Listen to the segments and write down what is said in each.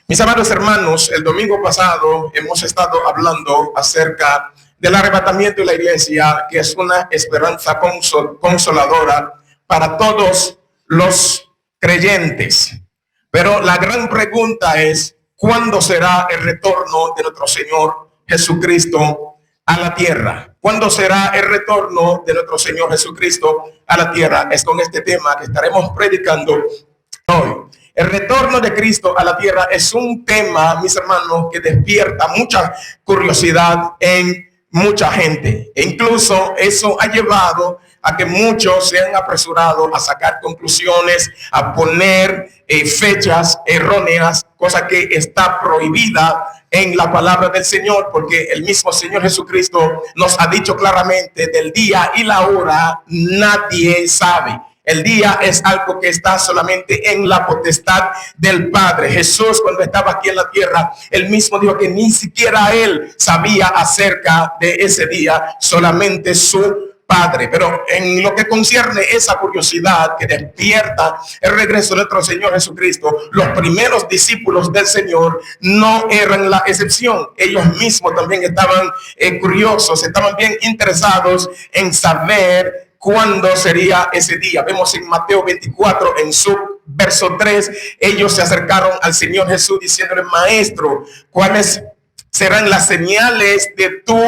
Mis amados hermanos, el domingo pasado hemos estado hablando acerca del arrebatamiento de la iglesia, que es una esperanza consoladora para todos los creyentes. Pero la gran pregunta es, ¿cuándo será el retorno de nuestro Señor Jesucristo a la tierra? ¿Cuándo será el retorno de nuestro Señor Jesucristo a la tierra? Es con este tema que estaremos predicando hoy. El retorno de Cristo a la tierra es un tema, mis hermanos, que despierta mucha curiosidad en mucha gente. E incluso eso ha llevado a que muchos se han apresurado a sacar conclusiones, a poner fechas erróneas, cosa que está prohibida en la palabra del Señor, porque el mismo Señor Jesucristo nos ha dicho claramente: del día y la hora nadie sabe. El día es algo que está solamente en la potestad del Padre. Jesús, cuando estaba aquí en la tierra, él mismo dijo que ni siquiera él sabía acerca de ese día, solamente su Padre. Pero en lo que concierne esa curiosidad que despierta el regreso de nuestro Señor Jesucristo, los primeros discípulos del Señor no eran la excepción. Ellos mismos también estaban curiosos, estaban bien interesados en saber ¿cuándo sería ese día? Vemos en Mateo 24, en su verso 3, ellos se acercaron al Señor Jesús diciéndole: Maestro, ¿cuáles serán las señales de tu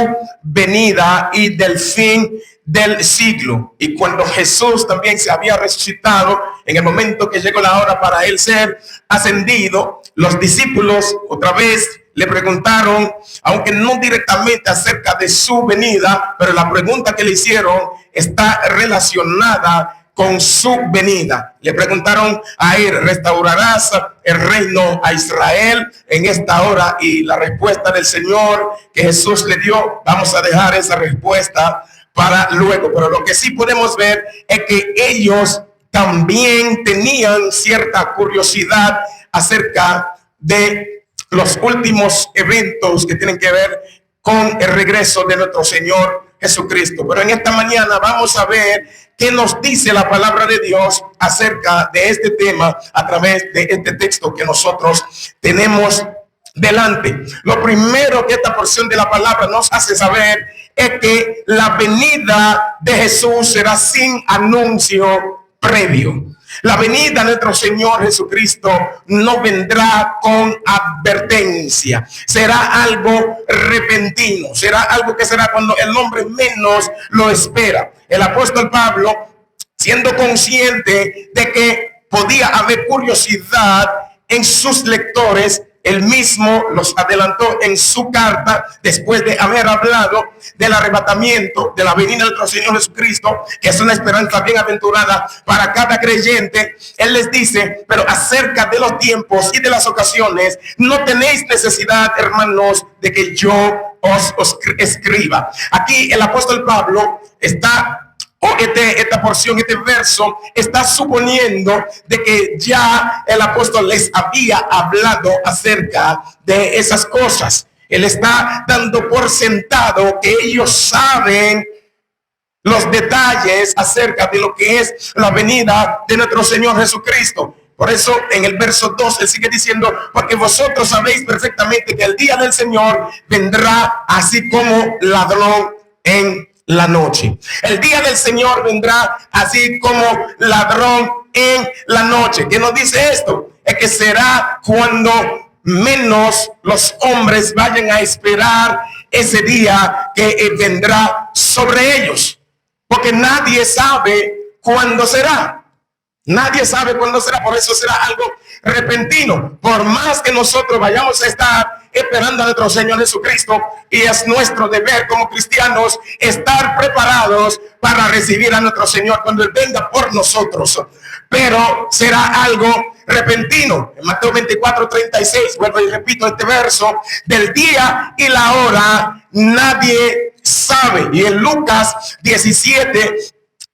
venida y del fin del siglo? Y cuando Jesús también se había resucitado, en el momento que llegó la hora para él ser ascendido, los discípulos otra vez le preguntaron, aunque no directamente acerca de su venida, pero la pregunta que le hicieron está relacionada con su venida. Le preguntaron a él: ¿restaurarás el reino a Israel en esta hora? Y la respuesta del Señor que Jesús le dio, vamos a dejar esa respuesta para luego. Pero lo que sí podemos ver es que ellos también tenían cierta curiosidad acerca de los últimos eventos que tienen que ver con el regreso de nuestro Señor Jesucristo. Pero en esta mañana vamos a ver qué nos dice la palabra de Dios acerca de este tema a través de este texto que nosotros tenemos delante. Lo primero que esta porción de la palabra nos hace saber es que la venida de Jesús será sin anuncio previo. La venida de nuestro Señor Jesucristo no vendrá con advertencia. Será algo repentino. Será algo que será cuando el hombre menos lo espera. El apóstol Pablo, siendo consciente de que podía haber curiosidad en sus lectores, él mismo los adelantó en su carta después de haber hablado del arrebatamiento, de la venida de nuestro Señor Jesucristo, que es una esperanza bienaventurada para cada creyente. Él les dice: pero acerca de los tiempos y de las ocasiones, no tenéis necesidad, hermanos, de que yo os escriba. Aquí el apóstol Pablo está esta porción, este verso está suponiendo de que ya el apóstol les había hablado acerca de esas cosas. Él está dando por sentado que ellos saben los detalles acerca de lo que es la venida de nuestro Señor Jesucristo. Por eso en el verso 2 él sigue diciendo: porque vosotros sabéis perfectamente que el día del Señor vendrá así como ladrón en la noche. El día del Señor vendrá así como ladrón en la noche. ¿Qué nos dice esto? Es que será cuando menos los hombres vayan a esperar ese día que vendrá sobre ellos. Porque nadie sabe cuándo será. Nadie sabe cuándo será, por eso será algo repentino. Por más que nosotros vayamos a estar esperando a nuestro Señor Jesucristo, y es nuestro deber como cristianos estar preparados para recibir a nuestro Señor cuando Él venga por nosotros. Pero será algo repentino. En Mateo 24:36, vuelvo y repito este verso: del día y la hora nadie sabe. Y en Lucas 17,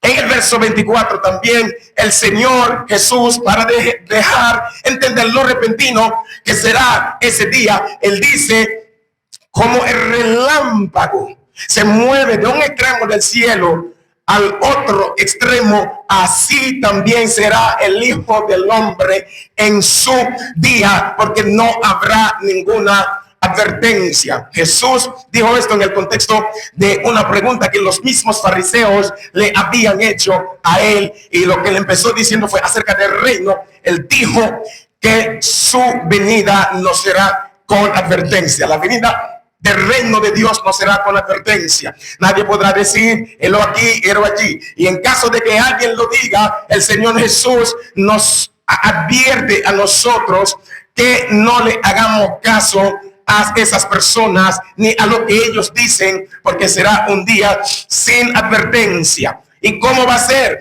en el verso 24 también, el Señor Jesús, para dejar entender lo repentino que será ese día, Él dice: como el relámpago se mueve de un extremo del cielo al otro extremo, así también será el Hijo del Hombre en su día, porque no habrá ninguna advertencia. Jesús dijo esto en el contexto de una pregunta que los mismos fariseos le habían hecho a él, y lo que le empezó diciendo fue acerca del reino. Él dijo que su venida no será con advertencia. La venida del reino de Dios no será con advertencia. Nadie podrá decir, helo aquí, helo allí. Y en caso de que alguien lo diga, el Señor Jesús nos advierte a nosotros que no le hagamos caso a esas personas ni a lo que ellos dicen, porque será un día sin advertencia. ¿Y cómo va a ser?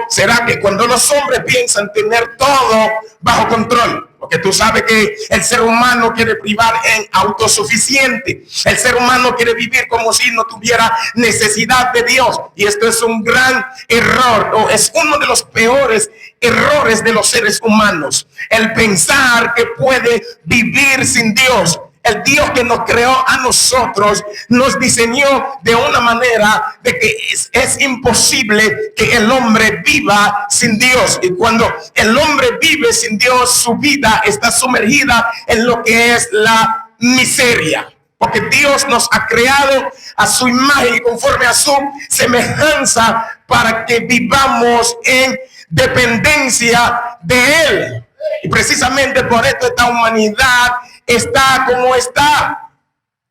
Será que cuando los hombres piensan tener todo bajo control, porque tú sabes que el ser humano quiere privar en autosuficiente. El ser humano quiere vivir como si no tuviera necesidad de Dios. Y esto es un gran error, o es uno de los peores errores de los seres humanos. El pensar que puede vivir sin Dios. El Dios que nos creó a nosotros nos diseñó de una manera de que es imposible que el hombre viva sin Dios. Y cuando el hombre vive sin Dios, su vida está sumergida en lo que es la miseria. Porque Dios nos ha creado a su imagen y conforme a su semejanza para que vivamos en dependencia de Él. Y precisamente por esto esta humanidad está como está.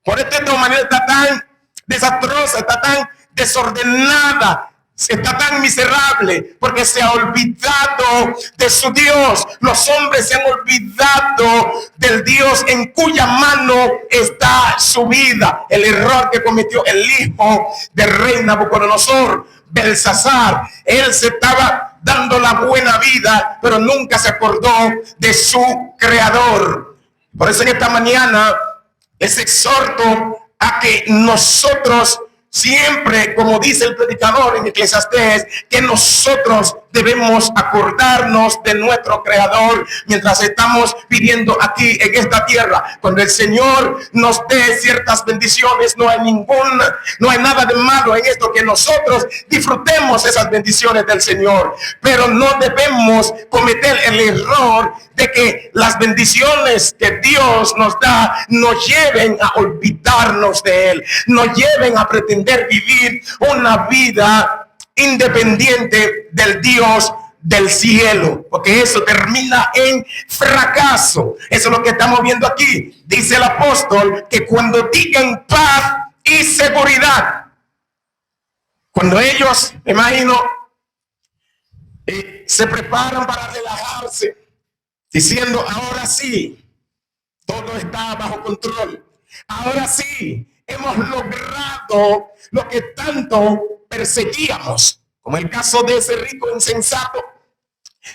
Por esto esta humanidad está tan desastrosa, está tan desordenada, está tan miserable, porque se ha olvidado de su Dios. Los hombres se han olvidado del Dios en cuya mano está su vida. El error que cometió el hijo del rey Nabucodonosor, Belsasar, él se estaba dando la buena vida, pero nunca se acordó de su creador. Por eso en esta mañana les exhorto a que nosotros siempre, como dice el predicador en Eclesiastés, que nosotros debemos acordarnos de nuestro creador mientras estamos viviendo aquí en esta tierra. Cuando el Señor nos dé ciertas bendiciones, no hay nada de malo en esto, que nosotros disfrutemos esas bendiciones del Señor, pero no debemos cometer el error de que las bendiciones que Dios nos da nos lleven a olvidarnos de Él, nos lleven a pretender vivir una vida independiente del Dios del cielo, porque eso termina en fracaso. Eso es lo que estamos viendo aquí. Dice el apóstol que cuando digan paz y seguridad, cuando ellos, me imagino, se preparan para relajarse, diciendo, ahora sí, todo está bajo control. Ahora sí, hemos logrado lo que tanto perseguíamos, como el caso de ese rico insensato.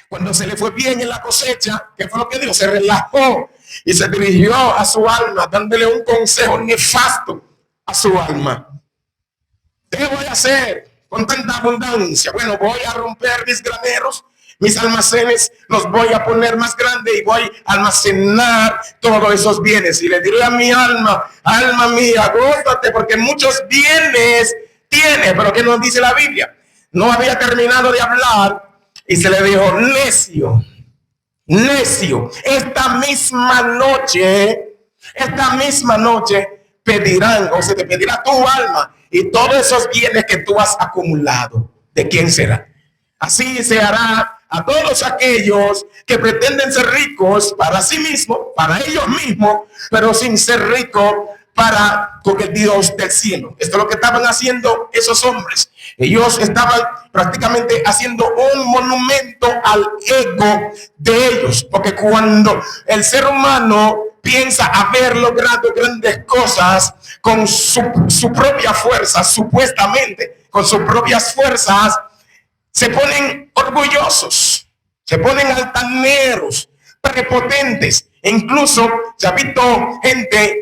Cuando se le fue bien en la cosecha, ¿qué fue lo que dijo? Se relajó y se dirigió a su alma, dándole un consejo nefasto a su alma. ¿Qué voy a hacer con tanta abundancia? Bueno, voy a romper mis graneros, mis almacenes los voy a poner más grandes y voy a almacenar todos esos bienes. Y le diré a mi alma, alma mía, gózate, porque muchos bienes tienes. Pero ¿qué nos dice la Biblia? No había terminado de hablar y se le dijo, necio, necio, esta misma noche pedirán, o se te pedirá tu alma y todos esos bienes que tú has acumulado. ¿De quién será? Así se hará a todos aquellos que pretenden ser ricos para sí mismos, para ellos mismos, pero sin ser ricos con el Dios del cielo. Esto es lo que estaban haciendo esos hombres. Ellos estaban prácticamente haciendo un monumento al ego de ellos, porque cuando el ser humano piensa haber logrado grandes cosas con su propia fuerza, supuestamente con sus propias fuerzas, se ponen orgullosos, se ponen altaneros, prepotentes. E incluso se ha visto gente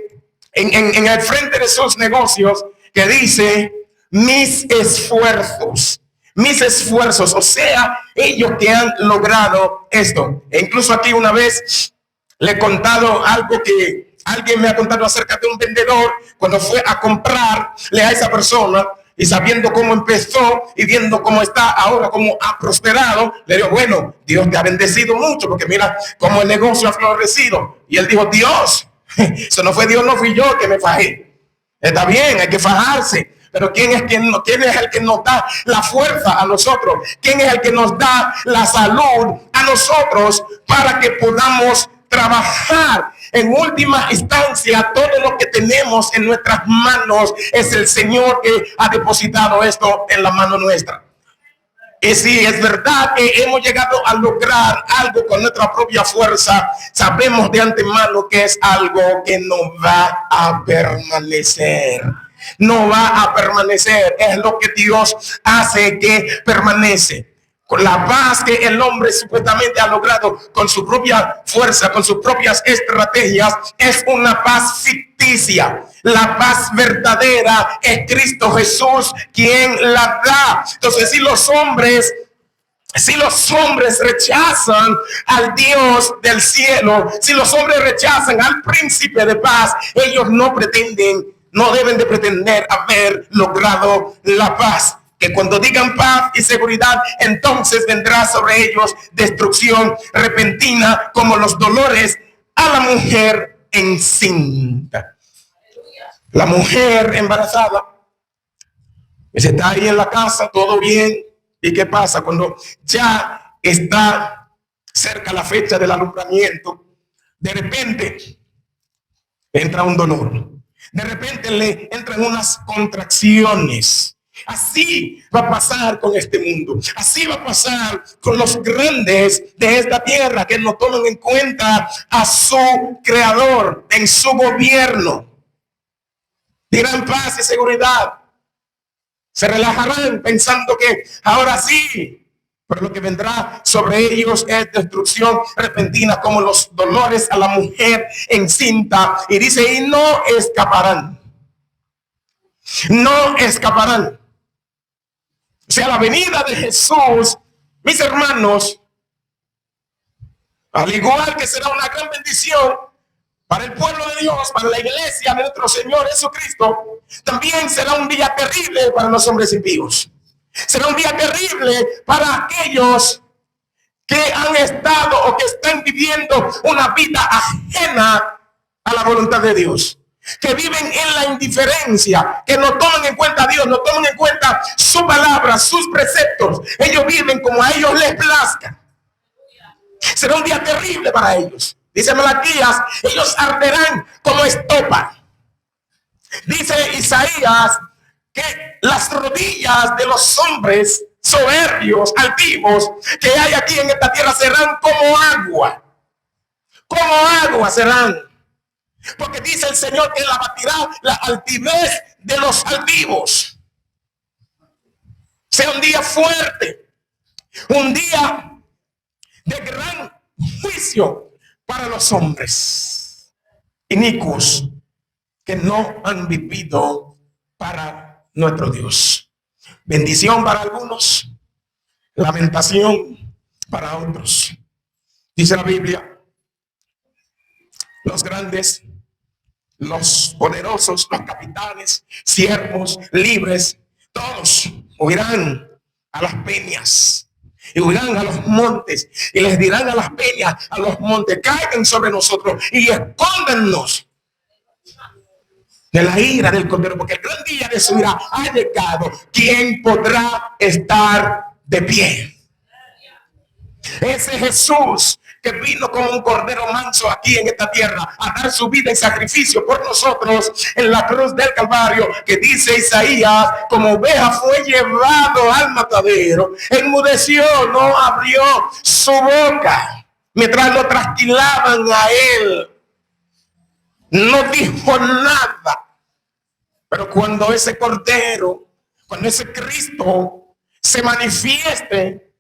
en el frente de sus negocios que dice, mis esfuerzos, o sea, ellos que han logrado esto. E incluso aquí una vez le he contado algo que alguien me ha contado acerca de un vendedor cuando fue a comprarle a esa persona. y sabiendo cómo empezó y viendo cómo está ahora, cómo ha prosperado, le dijo, bueno, Dios te ha bendecido mucho porque mira cómo el negocio ha florecido. Y él dijo, Dios, eso no fue Dios, no fui yo que me fajé. Está bien, hay que fajarse. Pero ¿quién es el que nos da la fuerza a nosotros? ¿Quién es el que nos da la salud a nosotros para que podamos trabajar? En última instancia, todo lo que tenemos en nuestras manos es el Señor que ha depositado esto en la mano nuestra. Y si es verdad que hemos llegado a lograr algo con nuestra propia fuerza, sabemos de antemano que es algo que no va a permanecer. No va a permanecer. Es lo que Dios hace que permanece. Con la paz que el hombre supuestamente ha logrado con su propia fuerza, con sus propias estrategias, es una paz ficticia. La paz verdadera es Cristo Jesús quien la da. Entonces, si los hombres rechazan al Dios del cielo, si los hombres rechazan al príncipe de paz, ellos no deben de pretender haber logrado la paz. Que cuando digan paz y seguridad, entonces vendrá sobre ellos destrucción repentina, como los dolores a la mujer encinta. La mujer embarazada, que está ahí en la casa, todo bien. ¿Y qué pasa? Cuando ya está cerca la fecha del alumbramiento, de repente entra un dolor. De repente le entran unas contracciones. Así va a pasar con este mundo. Así va a pasar con los grandes de esta tierra que no toman en cuenta a su creador en su gobierno. Dirán paz y seguridad. Se relajarán pensando que ahora sí. Pero lo que vendrá sobre ellos es destrucción repentina, como los dolores a la mujer encinta. Y dice, y no escaparán. No escaparán. O sea, la venida de Jesús, mis hermanos, al igual que será una gran bendición para el pueblo de Dios, para la iglesia de nuestro Señor Jesucristo, también será un día terrible para los hombres impíos. Será un día terrible para aquellos que han estado o que están viviendo una vida ajena a la voluntad de Dios. Que viven en la indiferencia, que no toman en cuenta a Dios, no toman en cuenta su palabra, sus preceptos. Ellos viven como a ellos les plazca. Será un día terrible para ellos. Dice Malaquías, ellos arderán como estopa. Dice Isaías que las rodillas de los hombres soberbios, altivos, que hay aquí en esta tierra serán como agua. Como agua serán. Porque dice el Señor que él abatirá la altivez de los altivos. Sea un día fuerte, un día de gran juicio para los hombres inicuos que no han vivido para nuestro Dios. Bendición para algunos, lamentación para otros. Dice la Biblia, los grandes, los poderosos, los capitanes, siervos, libres, todos huirán a las peñas y huirán a los montes y les dirán a las peñas, a los montes, caigan sobre nosotros y escóndanos de la ira del Cordero, porque el gran día de su ira ha llegado. ¿Quién podrá estar de pie? Ese Jesús que vino como un cordero manso aquí en esta tierra a dar su vida en sacrificio por nosotros en la cruz del Calvario, que dice Isaías, como oveja fue llevado al matadero, enmudeció, no abrió su boca mientras lo trasquilaban a él, no dijo nada. Pero cuando ese cordero, cuando ese Cristo se manifieste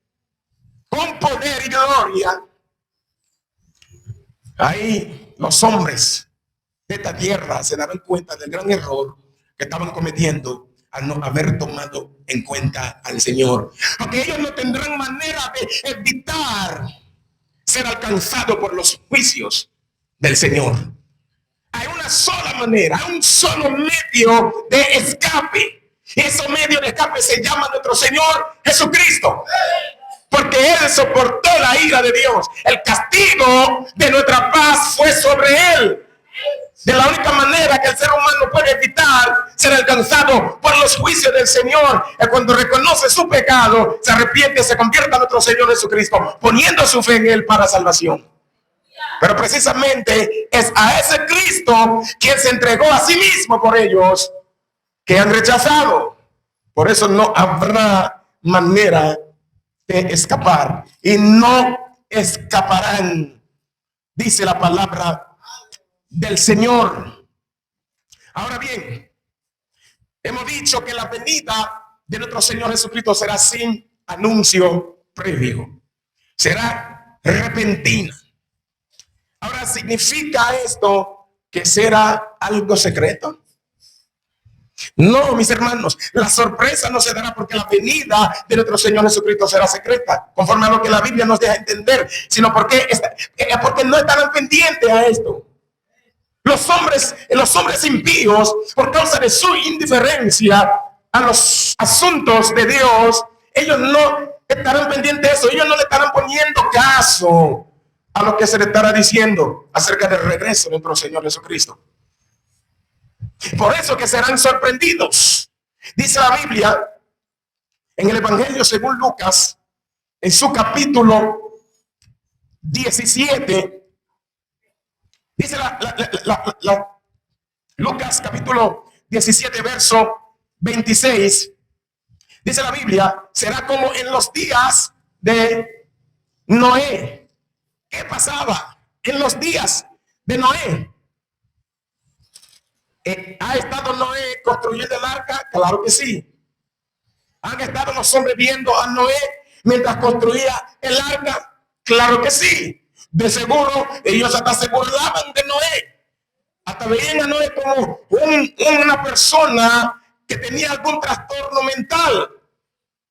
con poder y gloria, ahí los hombres de esta tierra se darán cuenta del gran error que estaban cometiendo al no haber tomado en cuenta al Señor. Porque ellos no tendrán manera de evitar ser alcanzados por los juicios del Señor. Hay una sola manera, hay un solo medio de escape. Y ese medio de escape se llama nuestro Señor Jesucristo. Porque Él soportó la ira de Dios. El castigo de nuestra paz fue sobre Él. De la única manera que el ser humano puede evitar ser alcanzado por los juicios del Señor es cuando reconoce su pecado, se arrepiente y se convierte a nuestro Señor Jesucristo, poniendo su fe en Él para salvación. Pero precisamente es a ese Cristo quien se entregó a sí mismo por ellos, que han rechazado. Por eso no habrá manera de escapar y no escaparán, dice la palabra del Señor. Ahora bien, hemos dicho que la venida de nuestro Señor Jesucristo será sin anuncio previo, será repentina. Ahora, ¿significa esto que será algo secreto? No, mis hermanos, la sorpresa no se dará porque la venida de nuestro Señor Jesucristo será secreta, conforme a lo que la Biblia nos deja entender, sino porque no estarán pendientes a esto. Los hombres impíos, por causa de su indiferencia a los asuntos de Dios, ellos no estarán pendientes de eso, ellos no le estarán poniendo caso a lo que se le estará diciendo acerca del regreso de nuestro Señor Jesucristo. Por eso que serán sorprendidos. Dice la Biblia en el Evangelio según Lucas, en su capítulo 17, dice Lucas capítulo 17, verso 26, dice la Biblia, será como en los días de Noé. ¿Qué pasaba en los días de Noé? ¿Ha estado Noé construyendo el arca? Claro que sí. ¿Han estado los hombres viendo a Noé mientras construía el arca? Claro que sí. De seguro, ellos hasta se burlaban de Noé. Hasta veían a Noé como una persona que tenía algún trastorno mental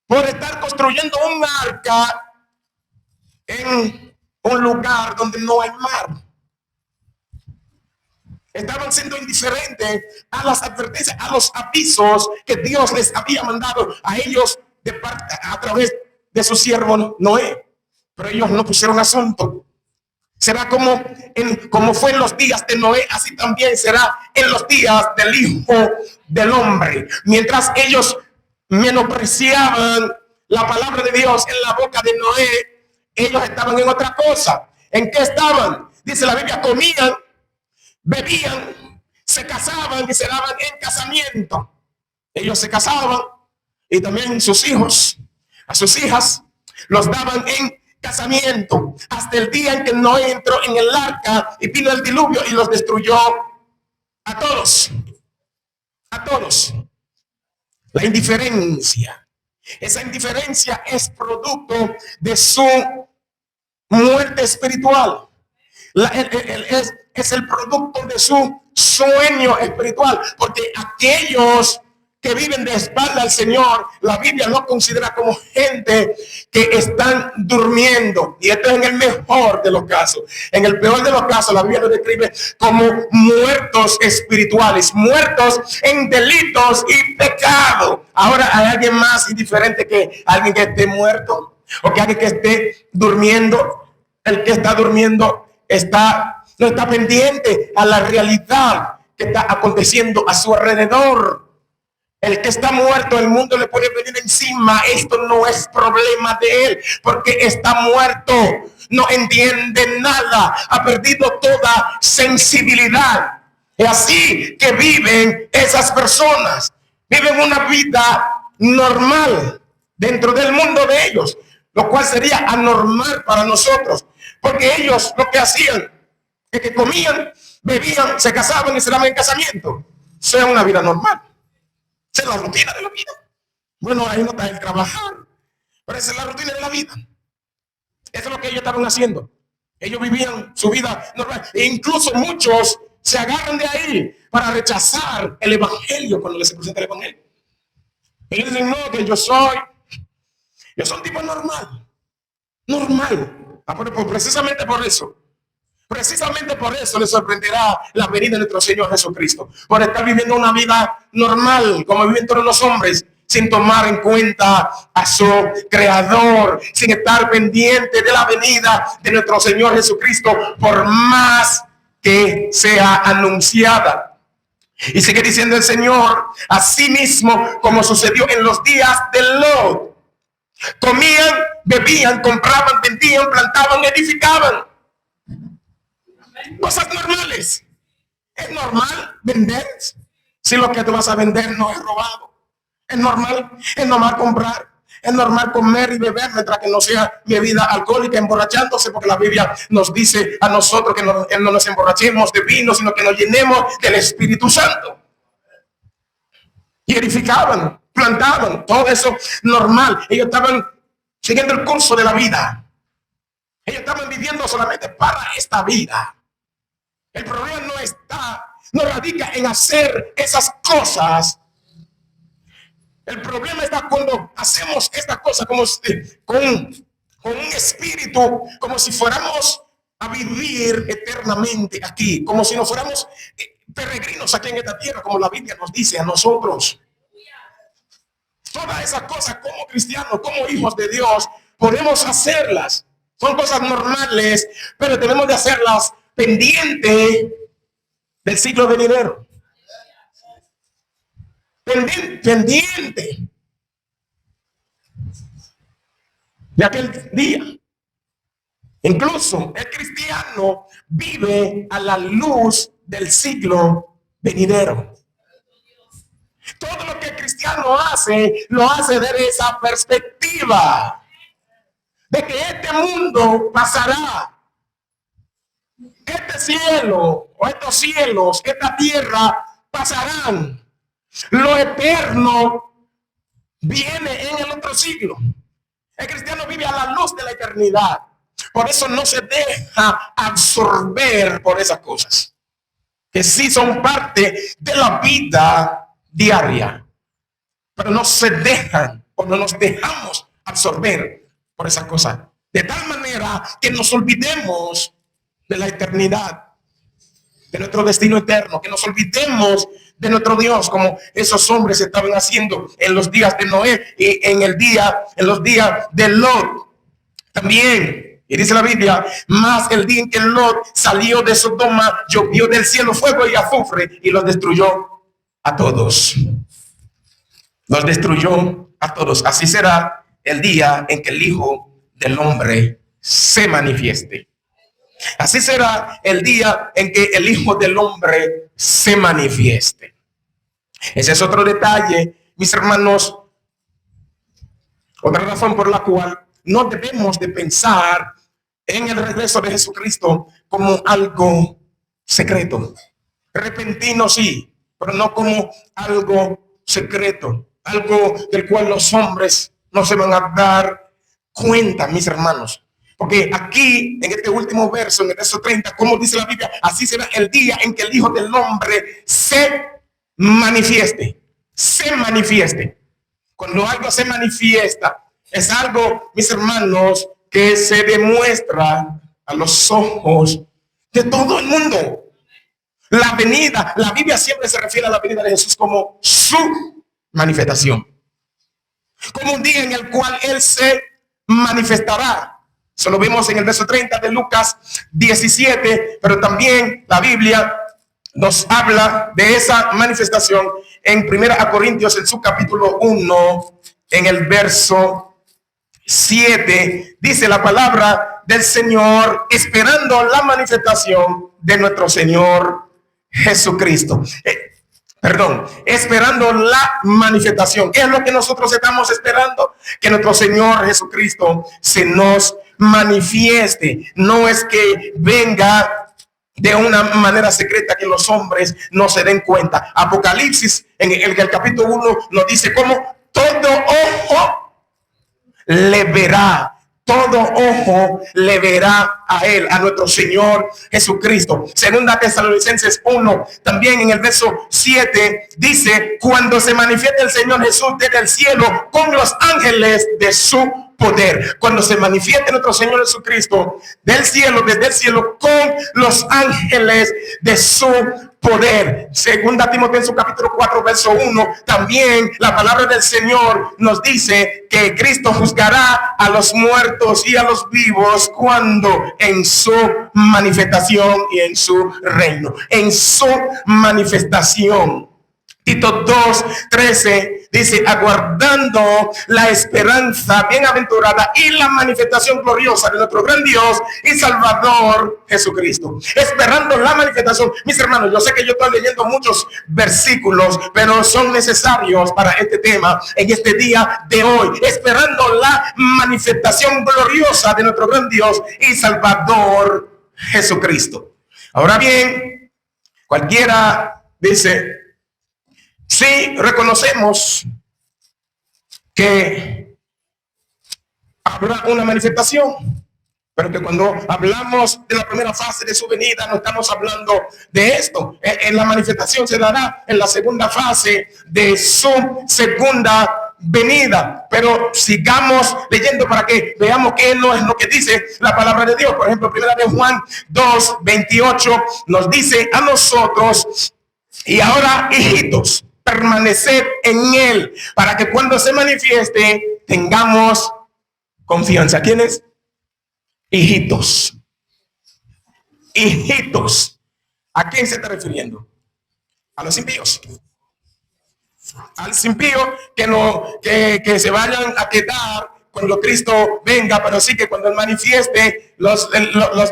por estar construyendo un arca en un lugar donde no hay mar. Estaban siendo indiferentes a las advertencias, a los avisos que Dios les había mandado a ellos a través de su siervo Noé. Pero ellos no pusieron asunto. Será como fue en los días de Noé, así también será en los días del Hijo del Hombre. Mientras ellos menospreciaban la palabra de Dios en la boca de Noé, ellos estaban en otra cosa. ¿En qué estaban? Dice la Biblia, comían, bebían, se casaban y se daban en casamiento. Ellos se casaban y también sus hijos, a sus hijas, los daban en casamiento hasta el día en que Noé entró en el arca y vino el diluvio y los destruyó a todos. A todos. La indiferencia. Esa indiferencia es producto de su muerte espiritual. Es el producto de su sueño espiritual, porque aquellos que viven de espalda al Señor, la Biblia no considera como gente que están durmiendo. Y esto es en el mejor de los casos. En el peor de los casos, la Biblia lo describe como muertos espirituales, muertos en delitos y pecado. Ahora, ¿hay alguien más indiferente que alguien que esté muerto? ¿O que alguien que esté durmiendo? El que está durmiendo no está pendiente a la realidad que está aconteciendo a su alrededor. El que está muerto, el mundo le puede venir encima. Esto no es problema de él, porque está muerto, no entiende nada, ha perdido toda sensibilidad. Es así que viven esas personas. Viven una vida normal dentro del mundo de ellos, lo cual sería anormal para nosotros, porque ellos lo que hacían es que comían, bebían, se casaban y se daban en casamiento. Sea una vida normal. Esa es la rutina de la vida. Bueno, ahí no está el trabajar, pero esa es la rutina de la vida. Eso es lo que ellos estaban haciendo. Ellos vivían su vida normal. E incluso muchos se agarran de ahí para rechazar el evangelio cuando les presenta el evangelio. Ellos dicen, no, que yo soy un tipo normal. Normal. Precisamente por eso. Precisamente por eso les sorprenderá la venida de nuestro Señor Jesucristo. Por estar viviendo una vida normal, como viven todos los hombres, sin tomar en cuenta a su Creador, sin estar pendiente de la venida de nuestro Señor Jesucristo, por más que sea anunciada. Y sigue diciendo el Señor, así mismo como sucedió en los días de Lot. Comían, bebían, compraban, vendían, plantaban, edificaban. Cosas normales. Es normal vender si lo que tú vas a vender no es robado. Es normal comprar. Es normal comer y beber mientras que no sea bebida alcohólica, emborrachándose, porque la Biblia nos dice a nosotros que no nos emborrachemos de vino, sino que nos llenemos del Espíritu Santo. Y edificaban, plantaban, todo eso normal. Ellos estaban siguiendo el curso de la vida. Ellos estaban viviendo solamente para esta vida. El problema no radica en hacer esas cosas. El problema está cuando hacemos esta cosa como con un espíritu, como si fuéramos a vivir eternamente aquí, como si no fuéramos peregrinos aquí en esta tierra, como la Biblia nos dice a nosotros. Todas esas cosas como cristianos, como hijos de Dios, podemos hacerlas. Son cosas normales, pero debemos de hacerlas pendiente del ciclo venidero. Pendiente de aquel día. Incluso el cristiano vive a la luz del ciclo venidero. Todo lo que el cristiano hace, lo hace desde esa perspectiva de que este mundo pasará. Este cielo o estos cielos, esta tierra pasarán. Lo eterno viene en el otro siglo. El cristiano vive a la luz de la eternidad. Por eso no se deja absorber por esas cosas, que sí son parte de la vida diaria, pero no se dejan o no nos dejamos absorber por esas cosas, de tal manera que nos olvidemos de la eternidad, de nuestro destino eterno, que nos olvidemos de nuestro Dios, como esos hombres estaban haciendo en los días de Noé y en los días de Lot también. Y dice la Biblia, más el día en que Lot salió de Sodoma, llovió del cielo fuego y azufre y los destruyó a todos. Los destruyó a todos. Así será el día en que el Hijo del Hombre se manifieste. Así será el día en que el Hijo del Hombre se manifieste. Ese es otro detalle, mis hermanos. Otra razón por la cual no debemos de pensar en el regreso de Jesucristo como algo secreto. Repentino sí, pero no como algo secreto. Algo del cual los hombres no se van a dar cuenta, mis hermanos. Porque aquí, en este último verso, en el verso 30, como dice la Biblia, así será el día en que el Hijo del Hombre se manifieste. Se manifieste. Cuando algo se manifiesta, es algo, mis hermanos, que se demuestra a los ojos de todo el mundo. La venida, la Biblia siempre se refiere a la venida de Jesús como su manifestación. Como un día en el cual Él se manifestará. Eso lo vemos en el verso 30 de Lucas 17, pero también la Biblia nos habla de esa manifestación en 1 Corintios, en su capítulo 1, en el verso 7, dice la palabra del Señor, esperando la manifestación de nuestro Señor Jesucristo. Esperando la manifestación. ¿Qué es lo que nosotros estamos esperando? Que nuestro Señor Jesucristo se nos manifieste. No es que venga de una manera secreta que los hombres no se den cuenta. Apocalipsis, en el capítulo 1, nos dice cómo todo ojo le verá. Todo ojo le verá a Él, a nuestro Señor Jesucristo. Segunda Tesalonicenses 1, también en el verso 7, dice, cuando se manifieste el Señor Jesús desde el cielo con los ángeles de su poder. Cuando se manifieste nuestro Señor Jesucristo del cielo, desde el cielo, con los ángeles de su poder. Segunda Timoteo en su capítulo 4 verso 1, también la palabra del Señor nos dice que Cristo juzgará a los muertos y a los vivos cuando en su manifestación y en su reino, en su manifestación. Tito 2:13 dice, aguardando la esperanza bienaventurada y la manifestación gloriosa de nuestro gran Dios y Salvador Jesucristo. Esperando la manifestación. Mis hermanos, yo sé que yo estoy leyendo muchos versículos, pero son necesarios para este tema en este día de hoy. Esperando la manifestación gloriosa de nuestro gran Dios y Salvador Jesucristo. Ahora bien, cualquiera dice, sí, reconocemos que habrá una manifestación, pero que cuando hablamos de la primera fase de su venida, no estamos hablando de esto. En la manifestación se dará en la segunda fase de su segunda venida. Pero sigamos leyendo para que veamos qué no es lo que dice la palabra de Dios. Por ejemplo, primera de Juan 2:28 nos dice a nosotros, y ahora, hijitos, permanecer en él, para que cuando se manifieste tengamos confianza. ¿Quiénes? Hijitos. Hijitos. ¿A quién se está refiriendo? A los impíos. Al impío que se vayan a quedar cuando Cristo venga, pero sí que cuando él manifieste los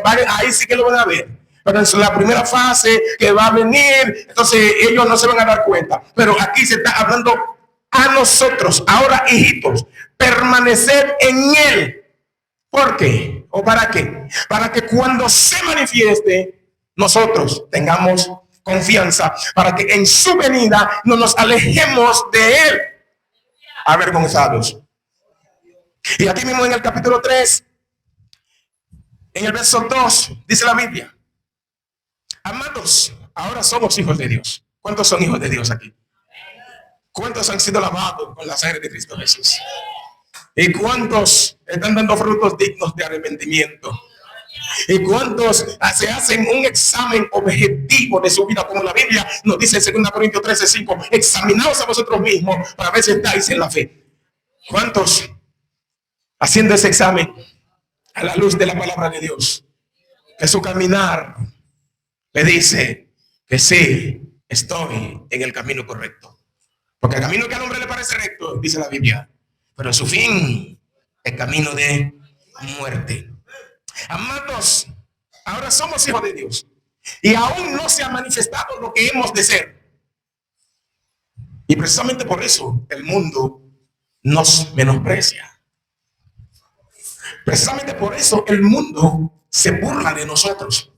ahí sí que lo van a ver. Pero en la primera fase que va a venir, entonces ellos no se van a dar cuenta. Pero aquí se está hablando a nosotros, ahora hijitos, permanecer en él. ¿Por qué? ¿O para qué? Para que cuando se manifieste, nosotros tengamos confianza, para que en su venida no nos alejemos de él avergonzados. Y aquí mismo en el capítulo 3, en el verso 2, dice la Biblia, amados, ahora somos hijos de Dios. ¿Cuántos son hijos de Dios aquí? ¿Cuántos han sido lavados con la sangre de Cristo Jesús? ¿Y cuántos están dando frutos dignos de arrepentimiento? ¿Y cuántos se hacen un examen objetivo de su vida? Como la Biblia nos dice en 2 Corintios 13:5, examinaos a vosotros mismos para ver si estáis en la fe. ¿Cuántos haciendo ese examen a la luz de la palabra de Dios, que su caminar le dice que sí, estoy en el camino correcto? Porque el camino que al hombre le parece recto, dice la Biblia, pero en su fin, el camino de muerte. Amados, ahora somos hijos de Dios y aún no se ha manifestado lo que hemos de ser. Y precisamente por eso el mundo nos menosprecia. Precisamente por eso el mundo se burla de nosotros,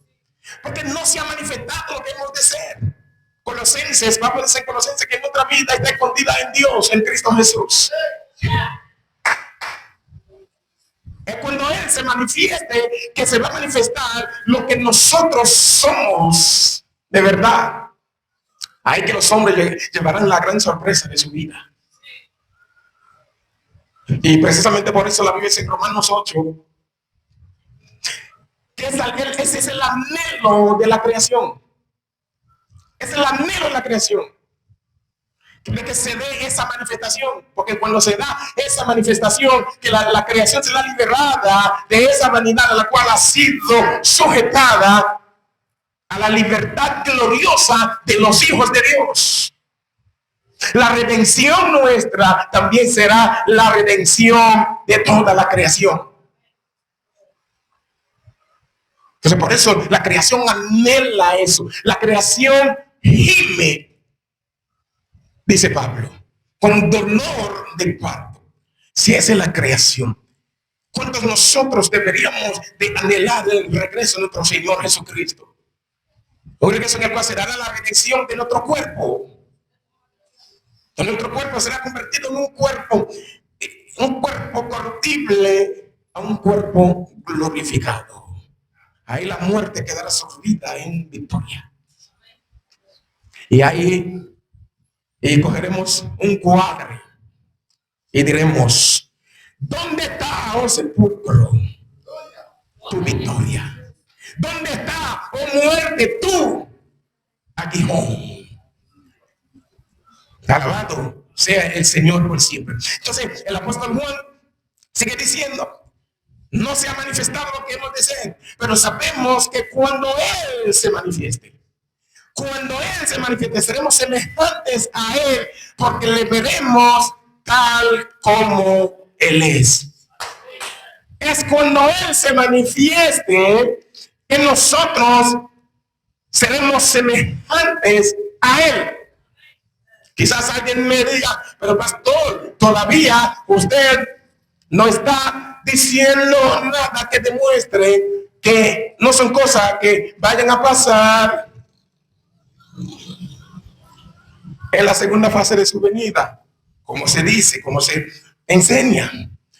porque no se ha manifestado lo que hemos de ser. Colosenses, vamos a decir Colosenses, que nuestra vida está escondida en Dios, en Cristo Jesús. Es cuando él se manifieste que se va a manifestar lo que nosotros somos de verdad. Ahí que los hombres llevarán la gran sorpresa de su vida. Y precisamente por eso la Biblia dice en Romanos 8 que ese es el anhelo de la creación. Es el anhelo de la creación, de que se dé esa manifestación, porque cuando se da esa manifestación, que la creación será liberada de esa vanidad a la cual ha sido sujetada a la libertad gloriosa de los hijos de Dios. La redención nuestra también será la redención de toda la creación. Entonces por eso la creación anhela eso. La creación gime, dice Pablo, con dolor del parto. Si esa es la creación, ¿cuántos nosotros deberíamos de anhelar el regreso de nuestro Señor Jesucristo? Un regreso en el cual será la redención de nuestro cuerpo. Nuestro cuerpo será convertido en un cuerpo corruptible a un cuerpo glorificado. Ahí la muerte quedará sorbida en victoria. Y ahí cogeremos un cuadro y diremos, ¿dónde está oh sepulcro, tu victoria? ¿Dónde está, oh muerte, tu aguijón? Alabado sea el Señor por siempre. Entonces, el apóstol Juan sigue diciendo: no se ha manifestado lo que hemos de ser, pero sabemos que cuando Él se manifieste, seremos semejantes a Él, porque le veremos tal como Él es. Es cuando Él se manifieste que nosotros seremos semejantes a Él. Quizás alguien me diga: pero pastor, todavía usted no está diciendo nada que demuestre que no son cosas que vayan a pasar en la segunda fase de su venida, como se dice, como se enseña.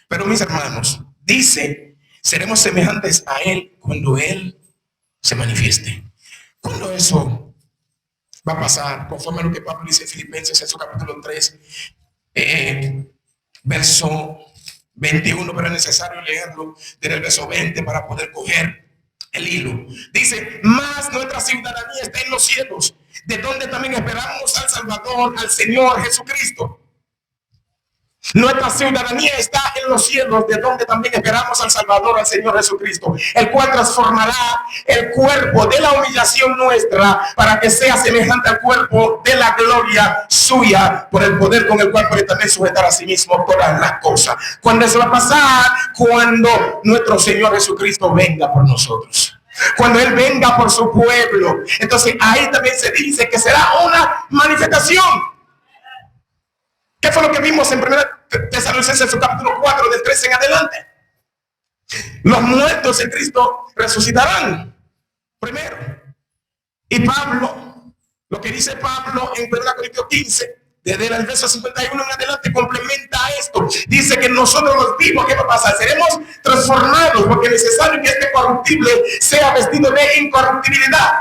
Pero mis hermanos, dice: seremos semejantes a Él cuando Él se manifieste. ¿Cuándo eso va a pasar? Conforme a lo que Pablo dice en Filipenses en su capítulo 3, verso 21, pero es necesario leerlo desde el verso 20 para poder coger el hilo. Dice: mas nuestra ciudadanía está en los cielos, de donde también esperamos al Salvador, al Señor Jesucristo. Nuestra ciudadanía está en los cielos, de donde también esperamos al Salvador, al Señor Jesucristo, el cual transformará el cuerpo de la humillación nuestra para que sea semejante al cuerpo de la gloria suya, por el poder con el cual puede también sujetar a sí mismo todas las cosas. ¿Cuándo eso va a pasar? Cuando nuestro Señor Jesucristo venga por nosotros, cuando Él venga por su pueblo. Entonces ahí también se dice que será una manifestación. ¿Qué fue lo que vimos en 1 Tesalonicenses, en su capítulo 4, del 13 en adelante? Los muertos en Cristo resucitarán primero. Y Pablo, lo que dice Pablo en 1 Corintios 15, desde el verso 51 en adelante, complementa esto. Dice que nosotros los vivos, ¿qué va a pasar? Seremos transformados, porque es necesario que este corruptible sea vestido de incorruptibilidad.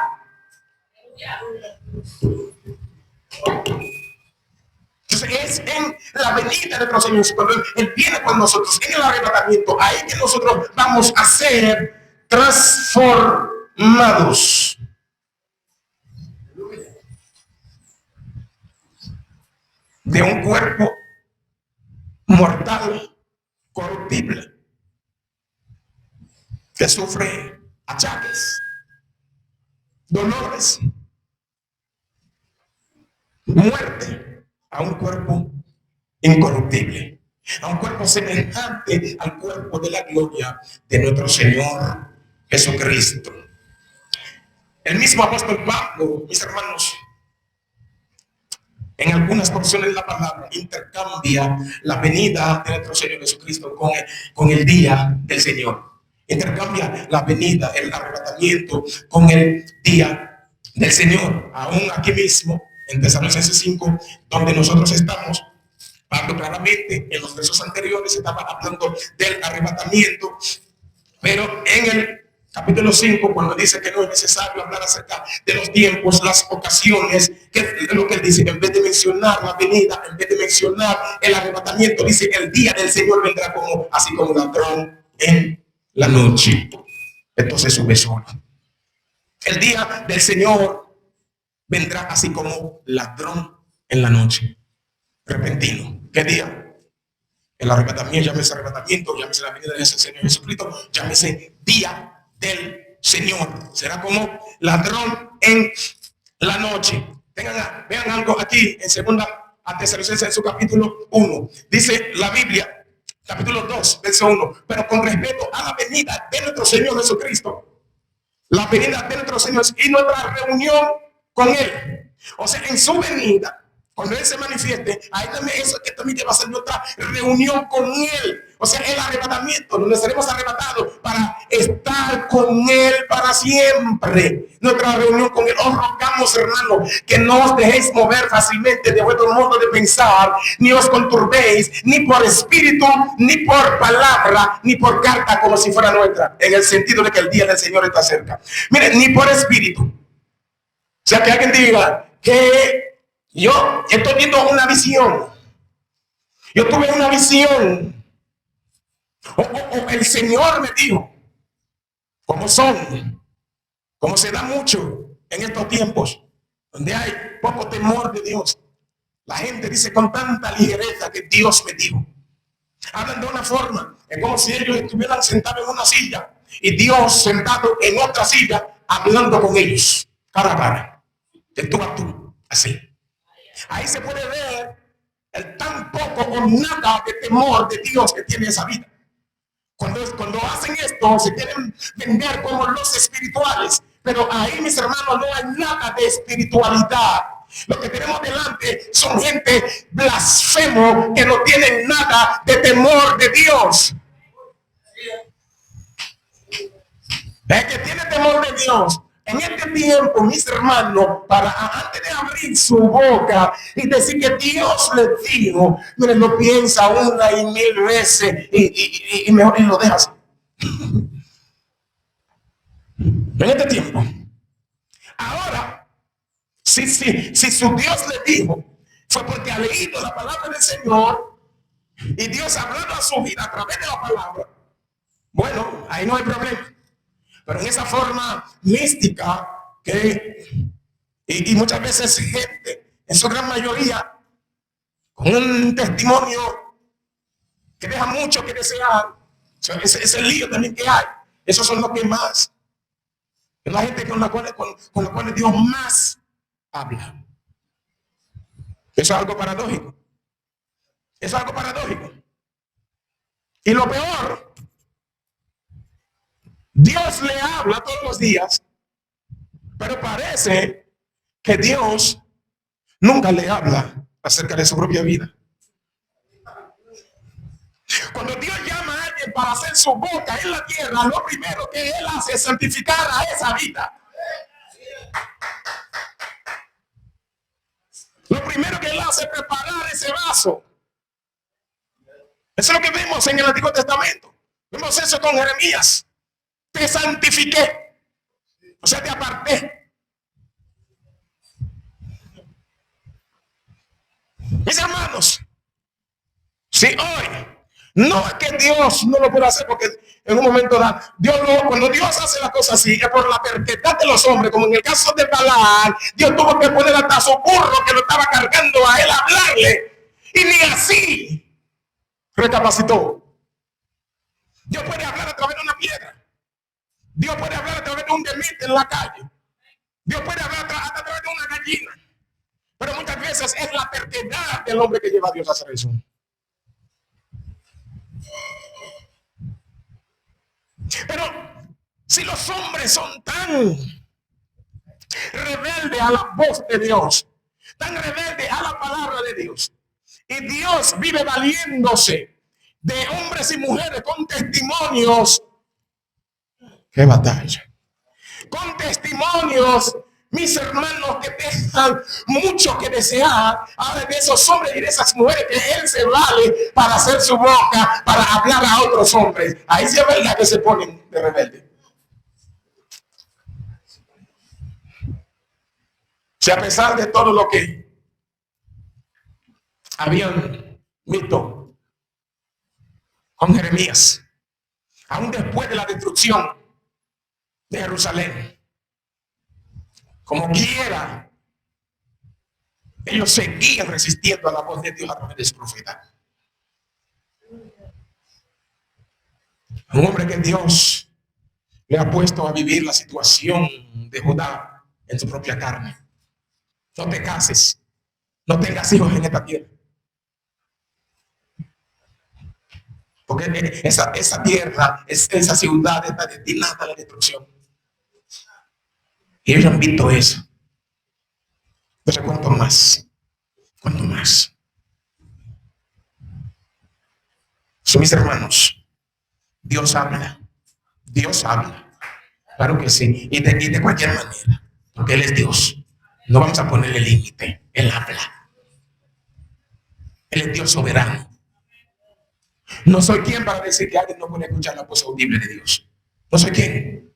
Entonces es en la venida de nuestro Señor, cuando Él viene con nosotros en el arrebatamiento, ahí que nosotros vamos a ser transformados. De un cuerpo mortal, corruptible, que sufre achaques, dolores, muerte, a un cuerpo incorruptible, a un cuerpo semejante al cuerpo de la gloria de nuestro Señor Jesucristo. El mismo apóstol Pablo, mis hermanos, en algunas porciones de la palabra intercambia la venida de nuestro Señor Jesucristo con el día del Señor. Intercambia la venida, el arrebatamiento, con el día del Señor. Aún aquí mismo en Tesalonicenses 5, donde nosotros estamos, Pablo claramente en los versos anteriores estaba hablando del arrebatamiento, pero en el capítulo 5, cuando dice que no es necesario hablar acerca de los tiempos, las ocasiones, que es lo que él dice, en vez de mencionar la venida, en vez de mencionar el arrebatamiento, dice: el día del Señor vendrá así como ladrón en la noche. Entonces sube solo. El día del Señor vendrá así como ladrón en la noche, repentino. ¿Qué día? El arrebatamiento, llámese arrebatamiento, llámese la venida del Señor Jesucristo, llámese día del Señor. Será como ladrón en la noche. Vean algo aquí en 2 Tesalonicenses, en su capítulo 1. Dice la Biblia, capítulo 2, verso 1: pero con respecto a la venida de nuestro Señor Jesucristo, la venida de nuestro Señor y nuestra reunión con Él, o sea, en su venida, cuando Él se manifieste, ahí también eso que también va a ser nuestra reunión con Él. O sea, el arrebatamiento, donde seremos arrebatados para estar con Él para siempre. Nuestra reunión con Él. Os rogamos, hermanos, que no os dejéis mover fácilmente de vuestro modo de pensar, ni os conturbéis, ni por espíritu, ni por palabra, ni por carta como si fuera nuestra, en el sentido de que el día del Señor está cerca. Miren, ni por espíritu. O sea, que alguien diga que yo estoy viendo una visión. Yo tuve una visión O el Señor me dijo, como son, como se da mucho en estos tiempos, donde hay poco temor de Dios. La gente dice con tanta ligereza que Dios me dijo. Hablan de una forma, es como si ellos estuvieran sentados en una silla y Dios sentado en otra silla hablando con ellos, cara a cara, de tú a tú, así. Ahí se puede ver el tan poco o nada de temor de Dios que tiene esa vida. Cuando hacen esto, se quieren vender como los espirituales, pero ahí, mis hermanos, no hay nada de espiritualidad. Lo que tenemos delante son gente blasfemo que no tienen nada de temor de Dios. El que tiene temor de Dios en este tiempo, mis hermanos, para antes de abrir su boca y decir que Dios le dijo, mire, lo piensa una y mil veces y mejor y lo deja así. En este tiempo. Ahora, si su Dios le dijo, fue porque ha leído la palabra del Señor y Dios hablando a su vida a través de la palabra. Bueno, ahí no hay problema. Pero en esa forma mística y muchas veces gente, en su gran mayoría, con un testimonio que deja mucho que desear, ese lío también que hay, esos son los que más, es la gente con la cual Dios más habla. Eso es algo paradójico. Eso es algo paradójico. Y lo peor, Dios le habla todos los días, pero parece que Dios nunca le habla acerca de su propia vida. Cuando Dios llama a alguien para hacer su boca en la tierra, lo primero que Él hace es santificar a esa vida. Lo primero que Él hace es preparar ese vaso. Eso es lo que vemos en el Antiguo Testamento. Vemos eso con Jeremías. Te santifiqué. O sea, te aparté. Mis hermanos, si hoy no es que Dios no lo pueda hacer, porque en un momento dado, cuando Dios hace las cosas así, es por la terquedad de los hombres, como en el caso de Balaam, Dios tuvo que poner hasta su burro que lo estaba cargando a él a hablarle, y ni así recapacitó. Dios puede hablar a través de una piedra. Dios puede hablar a través de un delito en la calle. Dios puede hablar a través de una gallina. Pero muchas veces es la terquedad del hombre que lleva a Dios a hacer eso. Pero si los hombres son tan rebeldes a la voz de Dios, tan rebeldes a la palabra de Dios, y Dios vive valiéndose de hombres y mujeres con testimonios, qué batalla, con testimonios, mis hermanos, que dejan mucho que desear. Ahora de esos hombres y de esas mujeres que Él se vale para hacer su boca, para hablar a otros hombres, ahí sí es verdad que se ponen de rebelde. Si a pesar de todo lo que habían visto con Jeremías, aún después de la destrucción de Jerusalén, como quiera, ellos seguían resistiendo a la voz de Dios a través de su profeta. Un hombre que Dios le ha puesto a vivir la situación de Judá en su propia carne. No te cases, no tengas hijos en esta tierra. Porque esa tierra, esa ciudad está destinada a la destrucción. Y ellos han visto eso. Pero ¿cuánto más? ¿Cuánto más? Son mis hermanos. Dios habla. Dios habla. Claro que sí. Y de cualquier manera. Porque Él es Dios. No vamos a ponerle límite. Él habla. Él es Dios soberano. No soy quien para decir que alguien no puede escuchar la voz audible de Dios. No soy quien.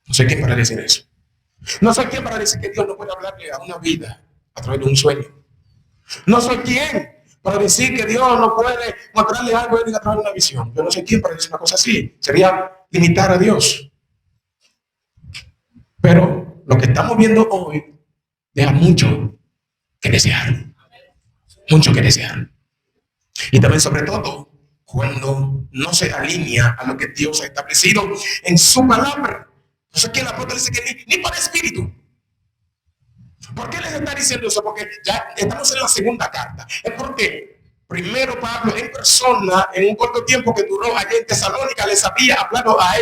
No soy quien para decir eso. No soy quien para decir que Dios no puede hablarle a una vida a través de un sueño. No soy quien para decir que Dios no puede mostrarle algo a través de una visión. Yo no sé quién para decir una cosa así. Sería limitar a Dios. Pero lo que estamos viendo hoy deja mucho que desear. Mucho que desear. Y también, sobre todo, cuando no se alinea a lo que Dios ha establecido en su palabra. Entonces aquí el apóstol dice que ni por espíritu. ¿Por qué les está diciendo eso? Porque ya estamos en la segunda carta. Es porque primero Pablo en persona, en un corto tiempo que duró allá en Tesalónica, les había hablado a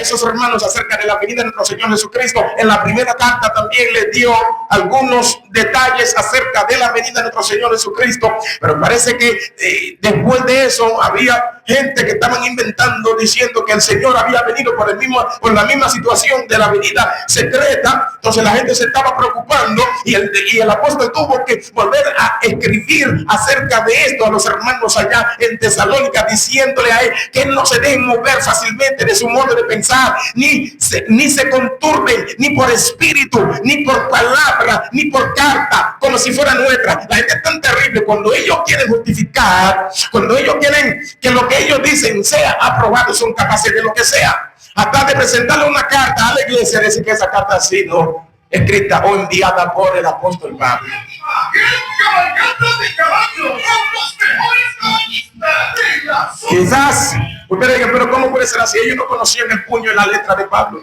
esos hermanos acerca de la venida de nuestro Señor Jesucristo. En la primera carta también les dio algunos detalles acerca de la venida de nuestro Señor Jesucristo. Pero parece que después de eso había gente que estaban inventando, diciendo que el Señor había venido por la misma situación de la venida secreta. Entonces la gente se estaba preocupando y el apóstol tuvo que volver a escribir acerca de esto a los hermanos allá en Tesalónica, diciéndole a él que no se dejen mover fácilmente de su modo de pensar, ni se conturben, ni por espíritu, ni por palabra, ni por carta, como si fuera nuestra. La gente es tan terrible cuando ellos quieren justificar, cuando ellos quieren que lo que ellos dicen sea aprobado, son capaces de lo que sea, hasta de presentarle una carta a la iglesia, decir que esa carta ha sido escrita o enviada por el apóstol Pablo. Quizás ustedes digan, pero ¿cómo puede ser así? Ellos no conocían el puño y la letra de Pablo.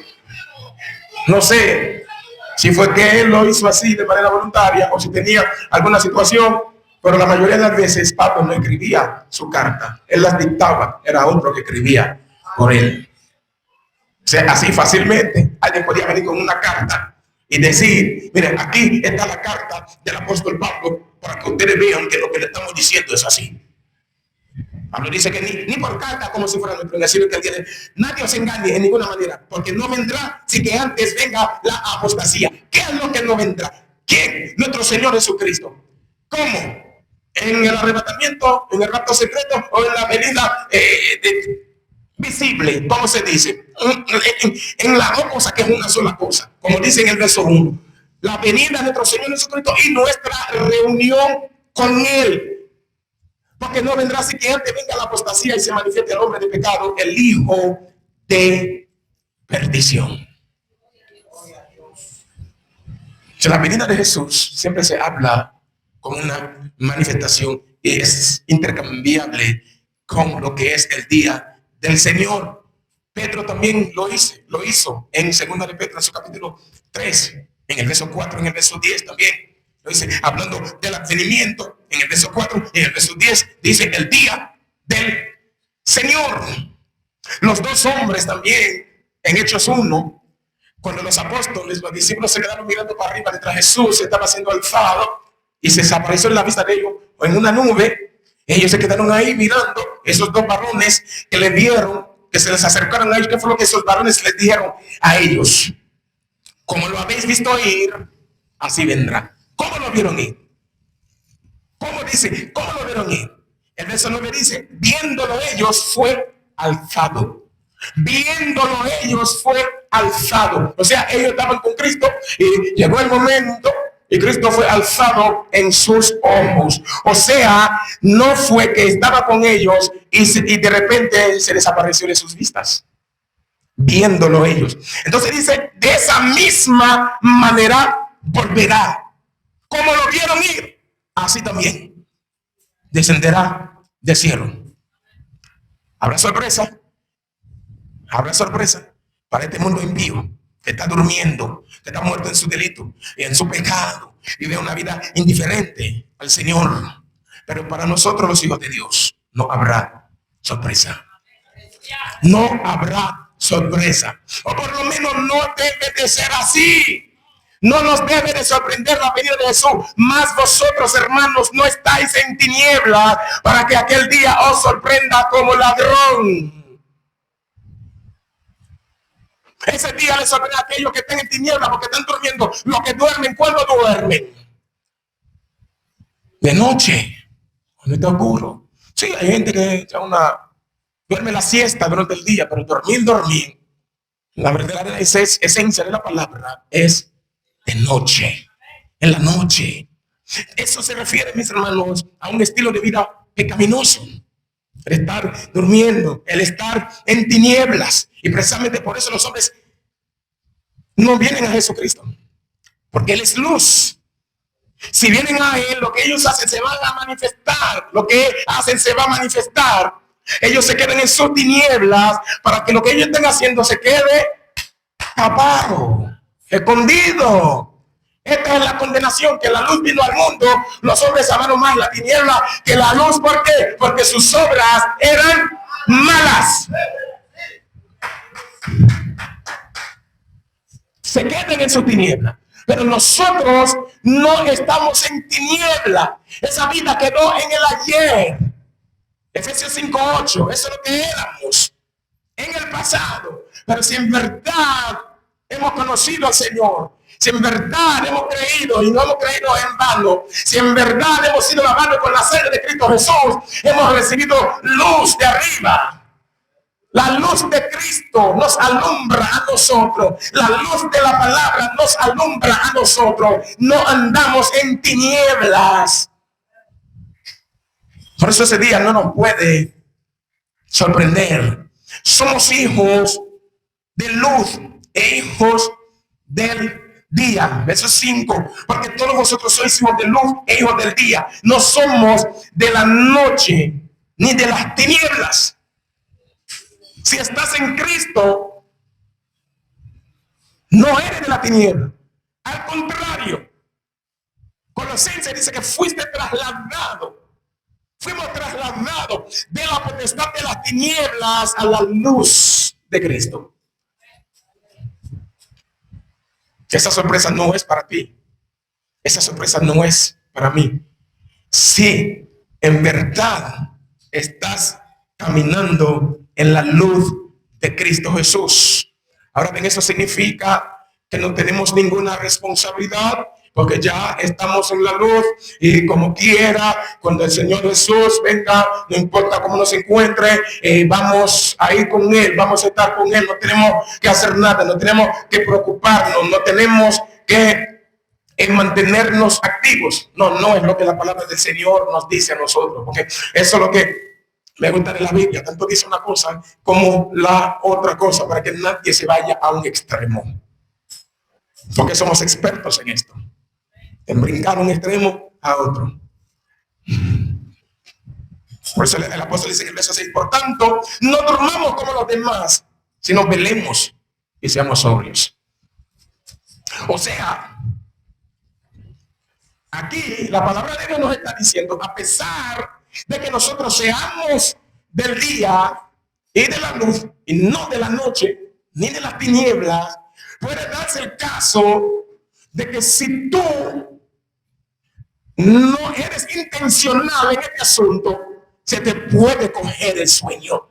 No sé si fue que él lo hizo así de manera voluntaria o si tenía alguna situación, pero la mayoría de las veces Pablo no escribía su carta, él las dictaba, era otro que escribía por él. O sea, así fácilmente alguien podía venir con una carta y decir, miren, aquí está la carta del apóstol Pablo, para que ustedes vean que lo que le estamos diciendo es así. Pablo dice que ni por carta, como si fuera nuestro, decir que nadie os engañe en ninguna manera, porque no vendrá sin que antes venga la apostasía. ¿Qué es lo que no vendrá? ¿Quién? Nuestro Señor Jesucristo. ¿Cómo? ¿En el arrebatamiento, en el rapto secreto o en la venida visible? ¿Cómo se dice? En la dos cosas, que es una sola cosa, como dice en el verso 1, la venida de nuestro Señor Jesucristo y nuestra reunión con Él. Porque no vendrá sin que antes venga la apostasía y se manifieste el hombre de pecado, el hijo de perdición. De la venida de Jesús siempre se habla con una manifestación y es intercambiable con lo que es el día del Señor. Pedro también lo hizo en 2 de Pedro, en su capítulo 3, en el verso 4, en el verso 10 también. Lo dice, hablando del advenimiento, en el verso 4 y en el verso 10, dice el día del Señor. Los dos hombres también, en Hechos 1, cuando los apóstoles, los discípulos se quedaron mirando para arriba mientras Jesús estaba siendo alzado y se desapareció en la vista de ellos, o en una nube, ellos se quedaron ahí mirando, esos dos varones que le dieron, que se les acercaron a ellos. ¿Qué fue lo que esos varones les dijeron a ellos? Como lo habéis visto ir, así vendrá. ¿Cómo lo vieron ir? ¿Cómo dice? ¿Cómo lo vieron ir? El verso 9 dice, viéndolo ellos fue alzado. Viéndolo ellos fue alzado. O sea, ellos estaban con Cristo y llegó el momento y Cristo fue alzado en sus ojos. O sea, no fue que estaba con ellos y de repente se desapareció de sus vistas. Viéndolo ellos. Entonces dice, de esa misma manera volverá. Como lo vieron ir, así también descenderá del cielo. Habrá sorpresa para este mundo impío que está durmiendo, que está muerto en su delito y en su pecado y vive una vida indiferente al Señor. Pero para nosotros los hijos de Dios no habrá sorpresa. No habrá sorpresa, o por lo menos no debe de ser así. No nos debe de sorprender la venida de Jesús. Más vosotros, hermanos, no estáis en tinieblas para que aquel día os sorprenda como ladrón. Ese día les sorprende a aquellos que están en tinieblas porque están durmiendo. Los que duermen, ¿cuándo duermen? De noche, cuando está oscuro. Sí, hay gente que duerme la siesta durante el día, pero dormir. La verdadera esencia de la palabra es de noche, en la noche. Eso se refiere, mis hermanos, a un estilo de vida pecaminoso. El estar durmiendo, el estar en tinieblas. Y precisamente por eso los hombres no vienen a Jesucristo, porque Él es luz. Si vienen a Él, lo que ellos hacen se van a manifestar. Lo que hacen se va a manifestar. Ellos se quedan en sus tinieblas para que lo que ellos estén haciendo se quede tapado, escondido. Esta es la condenación, que la luz vino al mundo. Los hombres amaron más la tiniebla que la luz. ¿Por qué? Porque sus obras eran malas. Se queden en su tiniebla. Pero nosotros no estamos en tiniebla. Esa vida quedó en el ayer. Efesios 5:8. Eso es lo que éramos en el pasado. Pero si en verdad hemos conocido al Señor, si en verdad hemos creído y no hemos creído en vano, si en verdad hemos sido lavados con la sangre de Cristo Jesús, hemos recibido luz de arriba. La luz de Cristo nos alumbra a nosotros. La luz de la palabra nos alumbra a nosotros. No andamos en tinieblas. Por eso ese día no nos puede sorprender. Somos hijos de luz e hijos del día. Verso 5. Porque todos vosotros sois hijos de luz e hijos del día. No somos de la noche ni de las tinieblas. Si estás en Cristo, no eres de la tiniebla. Al contrario, Colosenses dice que fuiste trasladado. Fuimos trasladados de la potestad de las tinieblas a la luz de Cristo. Esa sorpresa no es para ti. Esa sorpresa no es para mí. Si en verdad estás caminando en la luz de Cristo Jesús. Ahora bien, eso significa que no tenemos ninguna responsabilidad, porque ya estamos en la luz y como quiera, cuando el Señor Jesús venga, no importa cómo nos encuentre, vamos a ir con Él, vamos a estar con Él. No tenemos que hacer nada, no tenemos que preocuparnos, no tenemos que mantenernos activos. No es lo que la palabra del Señor nos dice a nosotros, porque eso es lo que me gusta de la Biblia. Tanto dice una cosa como la otra cosa, para que nadie se vaya a un extremo, porque somos expertos en esto, en brincar un extremo a otro. Por eso el apóstol dice en el verso 6: por tanto, no durmamos como los demás, sino velemos y seamos sobrios. O sea, aquí la palabra de Dios nos está diciendo, a pesar de que nosotros seamos del día y de la luz y no de la noche ni de las tinieblas, puede darse el caso de que si tú no eres intencional en este asunto, se te puede coger el sueño.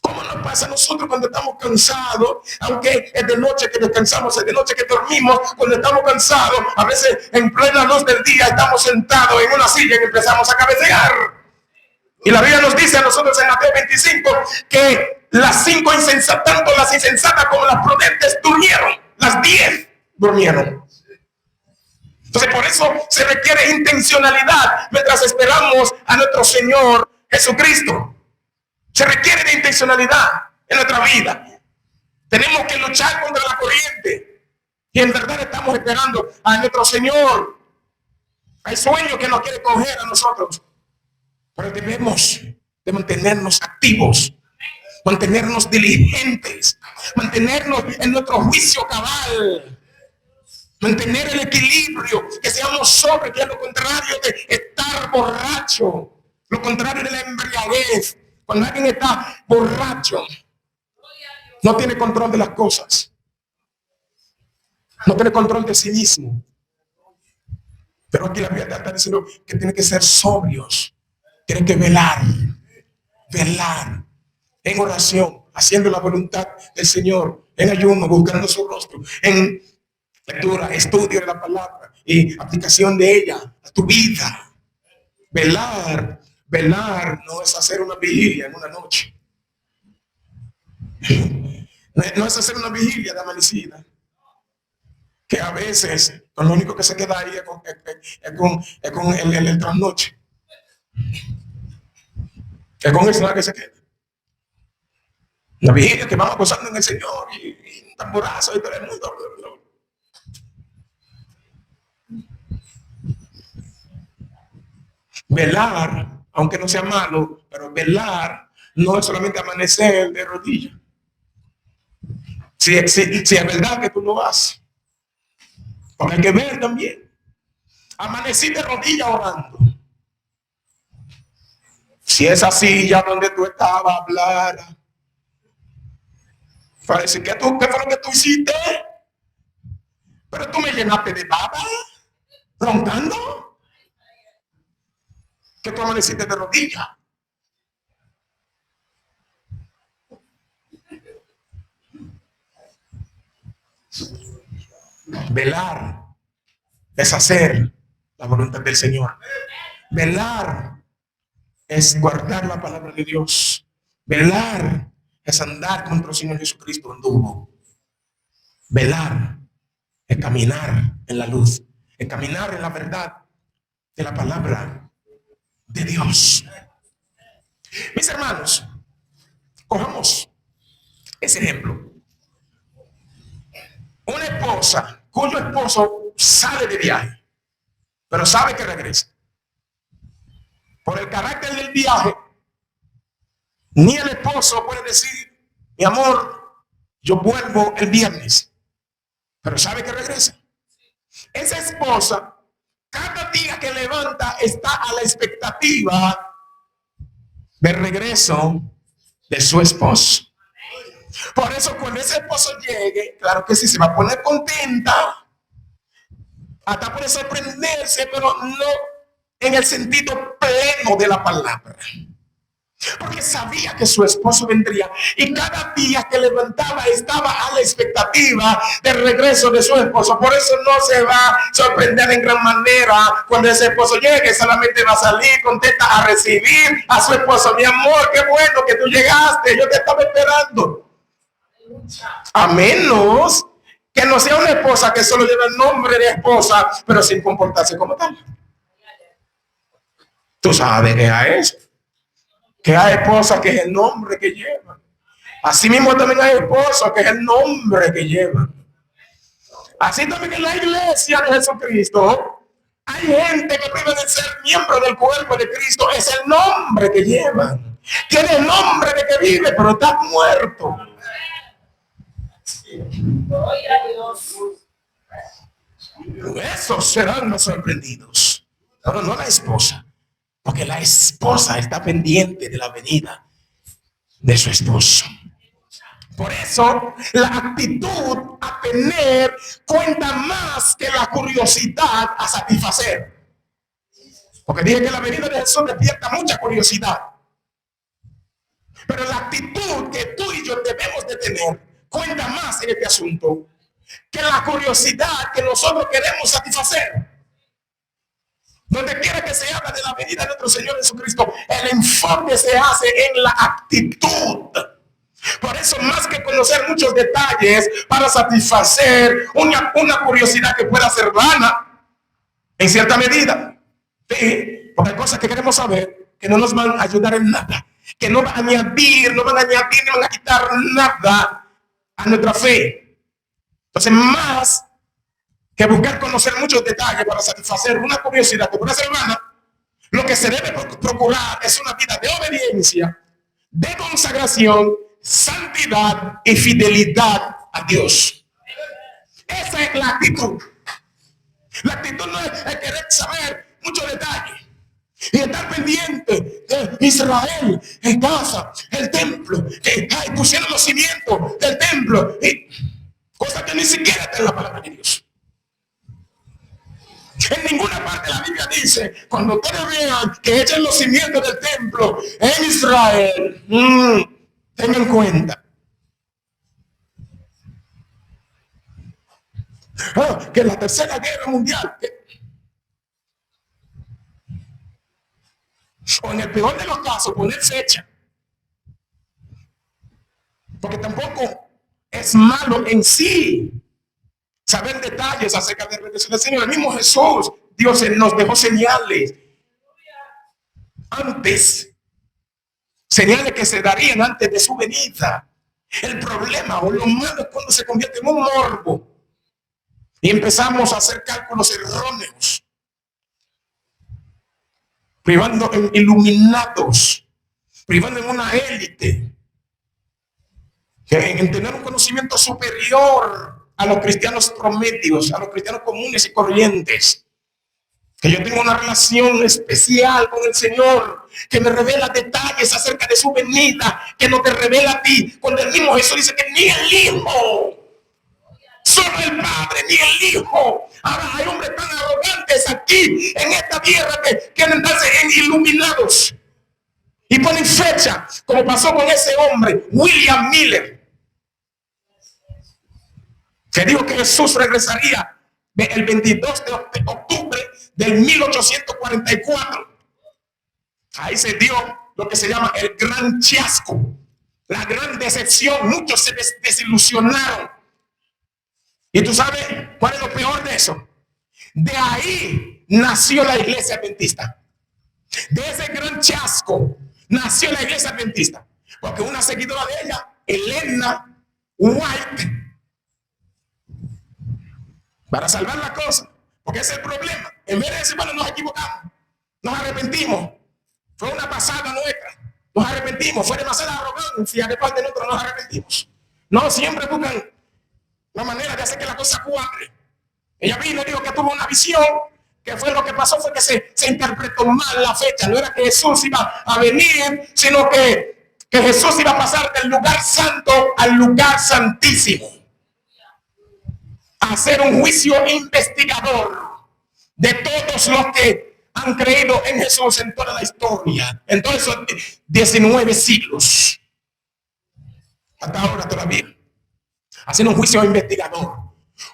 ¿Cómo nos pasa a nosotros cuando estamos cansados? Aunque es de noche que descansamos, es de noche que dormimos. Cuando estamos cansados, a veces en plena luz del día estamos sentados en una silla y empezamos a cabecear. Y la Biblia nos dice a nosotros en Mateo 25 que las 5 insensatas, tanto las insensatas como las prudentes, durmieron. Las 10 durmieron. Entonces por eso se requiere intencionalidad mientras esperamos a nuestro Señor Jesucristo. Se requiere de intencionalidad en nuestra vida. Tenemos que luchar contra la corriente. Y en verdad estamos esperando a nuestro Señor. Hay sueños que nos quiere coger a nosotros. Pero debemos de mantenernos activos, mantenernos diligentes, mantenernos en nuestro juicio cabal, mantener el equilibrio, que seamos sobrios, que es lo contrario de estar borracho, lo contrario de la embriaguez. Cuando alguien está borracho, no tiene control de las cosas, no tiene control de sí mismo. Pero aquí la Biblia está diciendo que tiene que ser sobrios, tienen que velar en oración, haciendo la voluntad del Señor, en ayuno, buscando su rostro, en lectura, estudio de la palabra y aplicación de ella a tu vida. Velar no es hacer una vigilia en una noche. No es hacer una vigilia de amanecida, que a veces Lo único que se queda ahí es con el trasnoche. Es con eso que se queda. La vigilia que vamos gozando en el Señor y un tamborazo y todo el mundo. Velar, aunque no sea malo, pero velar no es solamente amanecer de rodillas. Si es verdad que tú lo haces, porque hay que ver también. Amanecí de rodillas orando. Si esa silla donde tú estabas hablara, para decir, ¿qué fue lo que tú hiciste? Pero tú me llenaste de baba, roncando, que tú amaneciste de rodillas. Velar es hacer la voluntad del Señor. Velar es guardar la palabra de Dios. Velar es andar con nuestro Señor Jesucristo anduvo. Velar es caminar en la luz, es caminar en la verdad de la palabra de Dios. Mis hermanos, cojamos ese ejemplo. Una esposa cuyo esposo sale de viaje, pero sabe que regresa. Por el carácter del viaje, ni el esposo puede decir, mi amor, yo vuelvo el viernes, pero sabe que regresa. Esa esposa, cada día que levanta, está a la expectativa del regreso de su esposo. Por eso cuando ese esposo llegue, claro que sí, se va a poner contenta, hasta puede sorprenderse, pero no en el sentido pleno de la palabra. Porque sabía que su esposo vendría y cada día que levantaba estaba a la expectativa del regreso de su esposo. Por eso no se va a sorprender en gran manera cuando ese esposo llegue. Solamente va a salir contenta a recibir a su esposo. Mi amor, qué bueno que tú llegaste, yo te estaba esperando. A menos que no sea una esposa que solo lleva el nombre de esposa, pero sin comportarse como tal. Tú sabes que a eso. Que hay esposas que es el nombre que llevan. Así mismo también hay esposos que es el nombre que llevan. Así también en la iglesia de Jesucristo hay gente que vive de ser miembro del cuerpo de Cristo. Es el nombre que llevan. Tiene el nombre de que vive, pero está muerto. Esos serán los sorprendidos, pero no la esposa. Porque la esposa está pendiente de la venida de su esposo. Por eso la actitud a tener cuenta más que la curiosidad a satisfacer. Porque dije que la venida de Jesús despierta mucha curiosidad. Pero la actitud que tú y yo debemos de tener cuenta más en este asunto que la curiosidad que nosotros queremos satisfacer. Donde quiera que se habla de la venida de nuestro Señor Jesucristo, el enfoque se hace en la actitud. Por eso, más que conocer muchos detalles para satisfacer una curiosidad que pueda ser vana, en cierta medida, ¿sí? Porque hay cosas que queremos saber que no nos van a ayudar en nada, que no van a añadir, ni van a quitar nada a nuestra fe. Entonces, más que buscar conocer muchos detalles para satisfacer una curiosidad que puede ser vana, lo que se debe procurar es una vida de obediencia, de consagración, santidad y fidelidad a Dios. Esa es la actitud. La actitud no es el querer saber muchos detalles y estar pendiente de Israel, en Gaza, el templo, que pusieron los cimientos del templo, y cosa que ni siquiera está en la palabra de Dios. En ninguna parte de la Biblia dice, cuando ustedes vean que echen los cimientos del templo en Israel, tengan cuenta que la tercera guerra mundial, o en el peor de los casos, poner fecha, porque tampoco es malo en sí saber detalles acerca de la redención del Señor. El mismo Jesús, Dios nos dejó señales antes, señales que se darían antes de su venida. El problema o lo malo es cuando se convierte en un morbo y empezamos a hacer cálculos erróneos, privando en iluminados, privando en una élite, en tener un conocimiento superior a los cristianos promedios, a los cristianos comunes y corrientes. Que yo tengo una relación especial con el Señor, que me revela detalles acerca de su venida, que no te revela a ti, cuando el mismo Jesús dice que ni el Hijo, solo el Padre, ni el Hijo. Ahora hay hombres tan arrogantes aquí en esta tierra que quieren darse en iluminados y ponen fecha, como pasó con ese hombre, William Miller, que dijo que Jesús regresaría el 22 de octubre del 1844. Ahí se dio lo que se llama el gran chasco, la gran decepción. Muchos se desilusionaron. ¿Y tú sabes cuál es lo peor de eso? De ahí nació la iglesia adventista. De ese gran chasco nació la iglesia adventista. Porque una seguidora de ella, Elena White, para salvar la cosa, porque ese es el problema, en vez de decir, bueno, nos equivocamos, nos arrepentimos, fue una pasada nuestra, nos arrepentimos, fue demasiada arrogancia de parte de nosotros, nos arrepentimos. No, siempre buscan la manera de hacer que la cosa cuadre. Ella vino y dijo que tuvo una visión, que fue lo que pasó, fue que se interpretó mal la fecha. No era que Jesús iba a venir, sino que Jesús iba a pasar del lugar santo al lugar santísimo, a hacer un juicio investigador de todos los que han creído en Jesús en toda la historia, en todos esos 19 siglos, hasta ahora todavía, haciendo un juicio investigador.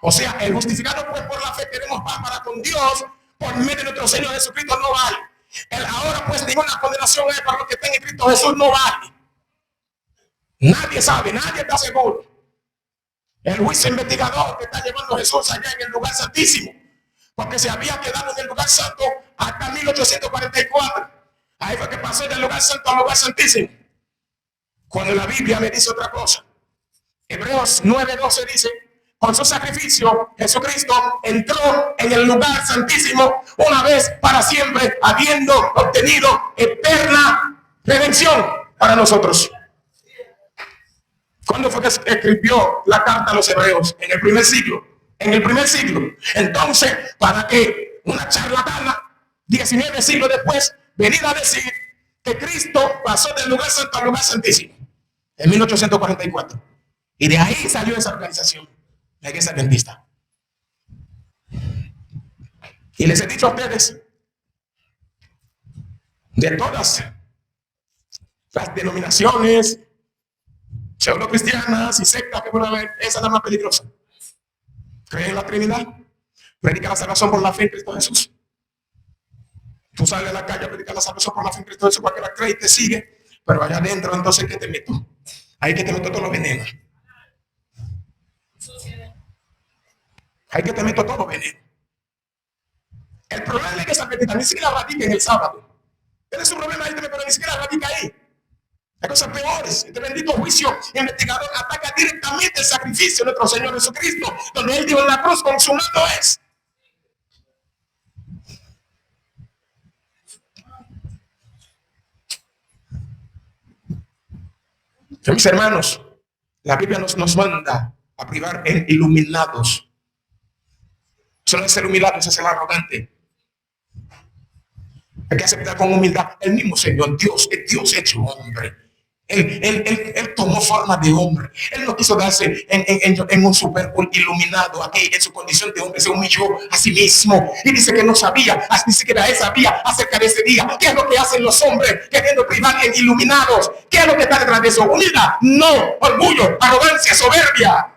O sea, el justificado pues por la fe tenemos paz para con Dios por medio de nuestro Señor Jesucristo no vale. El ahora pues ninguna condenación es para los que están en Cristo Jesús no vale. Nadie sabe, nadie está seguro. El juicio investigador que está llevando Jesús allá en el lugar santísimo, porque se había quedado en el lugar santo hasta 1844. Ahí fue que pasó del lugar santo al lugar santísimo. Cuando la Biblia me dice otra cosa. Hebreos 9:12 dice, con su sacrificio Jesucristo entró en el lugar santísimo una vez para siempre, habiendo obtenido eterna redención para nosotros. ¿Cuándo fue que escribió la carta a los hebreos? En el primer siglo. En el primer siglo. Entonces, para que una charlatana, 19 siglos después, venida a decir que Cristo pasó del lugar santo al lugar santísimo en 1844. Y de ahí salió esa organización, la iglesia adventista. Y les he dicho a ustedes, de todas las denominaciones pseudo cristianas y sectas que pueden haber, esa es la más peligrosa. Cree en la Trinidad, predica la salvación por la fe en Cristo Jesús. Tú sales a la calle a predicar la salvación por la fe en Cristo Jesús, cualquiera cree y te sigue, pero allá adentro entonces ¿qué te meto? Ahí que te meto todos los venenos. Ahí que te meto todos los venenos. El problema es que esa adventista ni siquiera radica en el sábado. Tienes un problema ahí, pero ni siquiera radica ahí. Hay cosas peores. Este bendito juicio investigador ataca directamente el sacrificio de nuestro Señor Jesucristo, donde Él dijo en la cruz, consumado es. Mis hermanos, la Biblia nos manda a privar en iluminados. Eso no es ser humilde, eso es ser arrogante. Hay que aceptar con humildad el mismo Señor. Dios es Dios hecho hombre. Él tomó forma de hombre. Él no quiso darse en un super iluminado aquí en su condición de hombre. Se humilló a sí mismo y dice que no sabía, ni siquiera él sabía acerca de ese día. ¿Qué es lo que hacen los hombres queriendo privar en iluminados? ¿Qué es lo que está detrás de eso? Humildad, no orgullo, arrogancia, soberbia.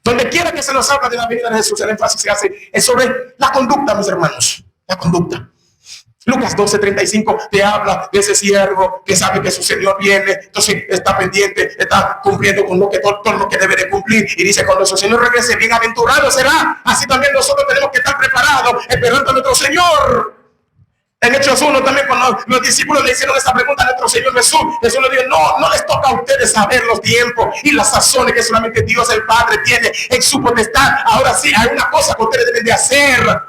Donde quiera que se nos habla de la venida de Jesús, el énfasis se hace es sobre la conducta, mis hermanos. La conducta. Lucas 12:35 te habla de ese siervo que sabe que su Señor viene, entonces está pendiente, está cumpliendo con todo lo que debe de cumplir, y dice: cuando su Señor regrese, bienaventurado será. Así también nosotros tenemos que estar preparados, esperando a nuestro Señor. En Hechos 1 también, cuando los discípulos le hicieron esta pregunta a nuestro Señor Jesús, Jesús le dijo: no les toca a ustedes saber los tiempos y las sazones que solamente Dios el Padre tiene en su potestad. Ahora sí, hay una cosa que ustedes deben de hacer.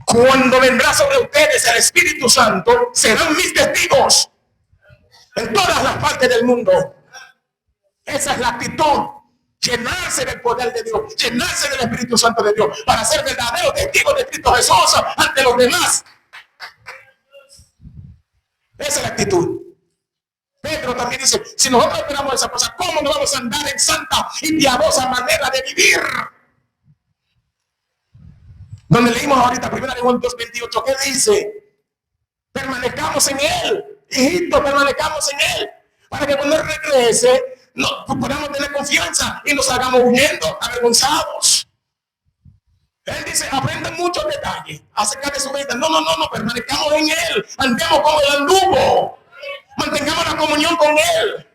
Cuando vendrá sobre ustedes el Espíritu Santo, serán mis testigos en todas las partes del mundo. Esa es la actitud. Llenarse del poder de Dios, llenarse del Espíritu Santo de Dios, para ser verdaderos testigos de Cristo Jesús ante los demás. Esa es la actitud. Pedro también dice: si nosotros esperamos esa cosa, ¿cómo no vamos a andar en santa y piadosa manera de vivir? Donde leímos ahorita 1 Juan 2:28, ¿qué dice? Permanezcamos en Él, hijitos, permanezcamos en Él, para que cuando Él regrese podamos tener confianza y nos hagamos huyendo, avergonzados. Él dice: aprendan muchos detalles acerca de su vida. No, permanezcamos en Él, andemos como Él anduvo, mantengamos la comunión con Él,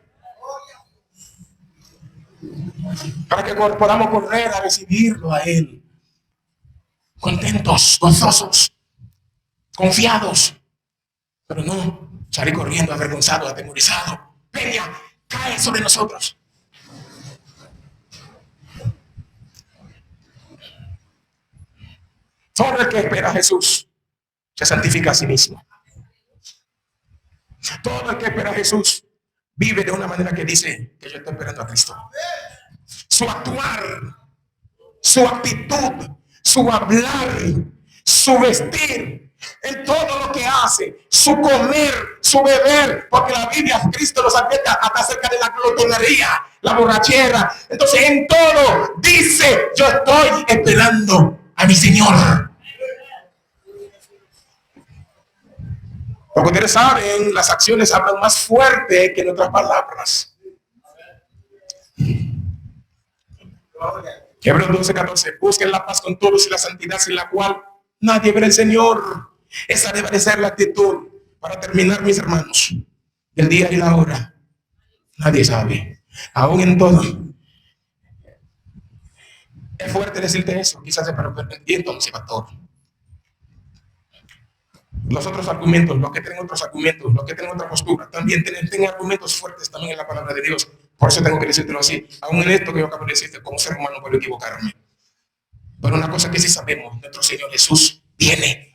para que podamos correr a recibirlo a Él, contentos, gozosos, confiados, pero no salir corriendo avergonzado, atemorizado. Peña cae sobre nosotros. Todo el que espera a Jesús se santifica a sí mismo. Todo el que espera a Jesús vive de una manera que dice que yo estoy esperando a Cristo. Su actuar, su actitud, su hablar, su vestir, en todo lo que hace, su comer, su beber, porque la Biblia, Cristo nos advierte hasta acerca de la glotonería, la borrachera. Entonces, en todo dice: yo estoy esperando a mi Señor. Porque ustedes saben, las acciones hablan más fuerte que nuestras palabras. Hebreos 12:14, busquen la paz con todos y la santidad sin la cual nadie verá al Señor. Esa debe de ser la actitud. Para terminar, mis hermanos, el día y la hora nadie sabe, aún en todo. Es fuerte decirte eso, quizás, pero y entonces, pastor, los otros argumentos, los que tienen otros argumentos, los que tienen otra postura, también tienen argumentos fuertes también en la palabra de Dios. Por eso tengo que decírtelo así, aún en esto que yo acabo de decirte, como ser humano puedo equivocarme. Pero una cosa que sí sabemos: nuestro Señor Jesús viene.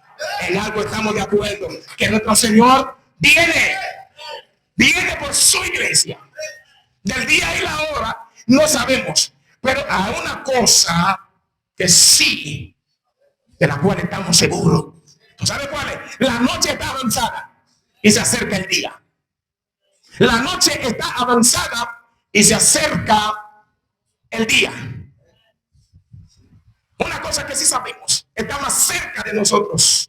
En algo estamos de acuerdo, que nuestro Señor viene por su iglesia. Del día y la hora no sabemos, pero hay una cosa que sí, de la cual estamos seguros. ¿Tú sabes cuál es? La noche está avanzada y se acerca el día. La noche está avanzada y se acerca el día. Una cosa que sí sabemos: está más cerca de nosotros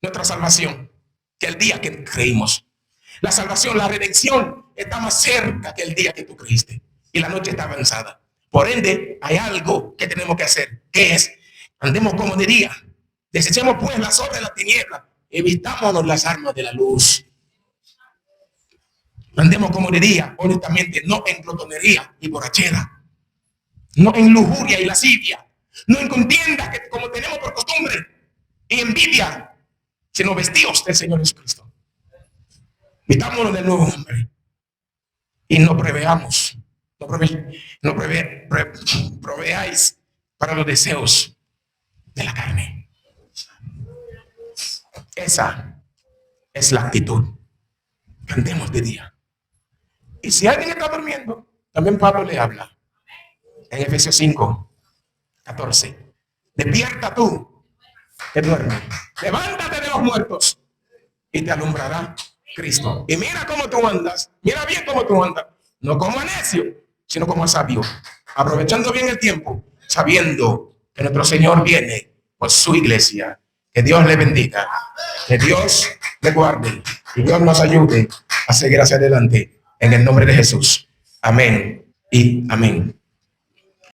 nuestra salvación que el día que creímos. La salvación, la redención está más cerca que el día que tú creíste, y la noche está avanzada. Por ende, hay algo que tenemos que hacer, que es: andemos como de día, desechemos pues las obras de la tiniebla y vistámonos las armas de la luz. Andemos como de día, honestamente, no en glotonería y borrachera, no en lujuria y lascivia, no en contiendas que como tenemos por costumbre, y envidia, sino vestidos del Señor Jesucristo. Vistámonos del nuevo hombre y no proveáis para los deseos de la carne. Esa es la actitud. Andemos de día. Y si alguien está durmiendo, también Pablo le habla en Efesios 5:14. Despierta tú que duerme, levántate de los muertos y te alumbrará Cristo. Y mira cómo tú andas, mira bien cómo tú andas, no como necio, sino como sabio, aprovechando bien el tiempo, sabiendo que nuestro Señor viene por su iglesia. Que Dios le bendiga, que Dios le guarde y Dios nos ayude a seguir hacia adelante en el nombre de Jesús. Amén y amén.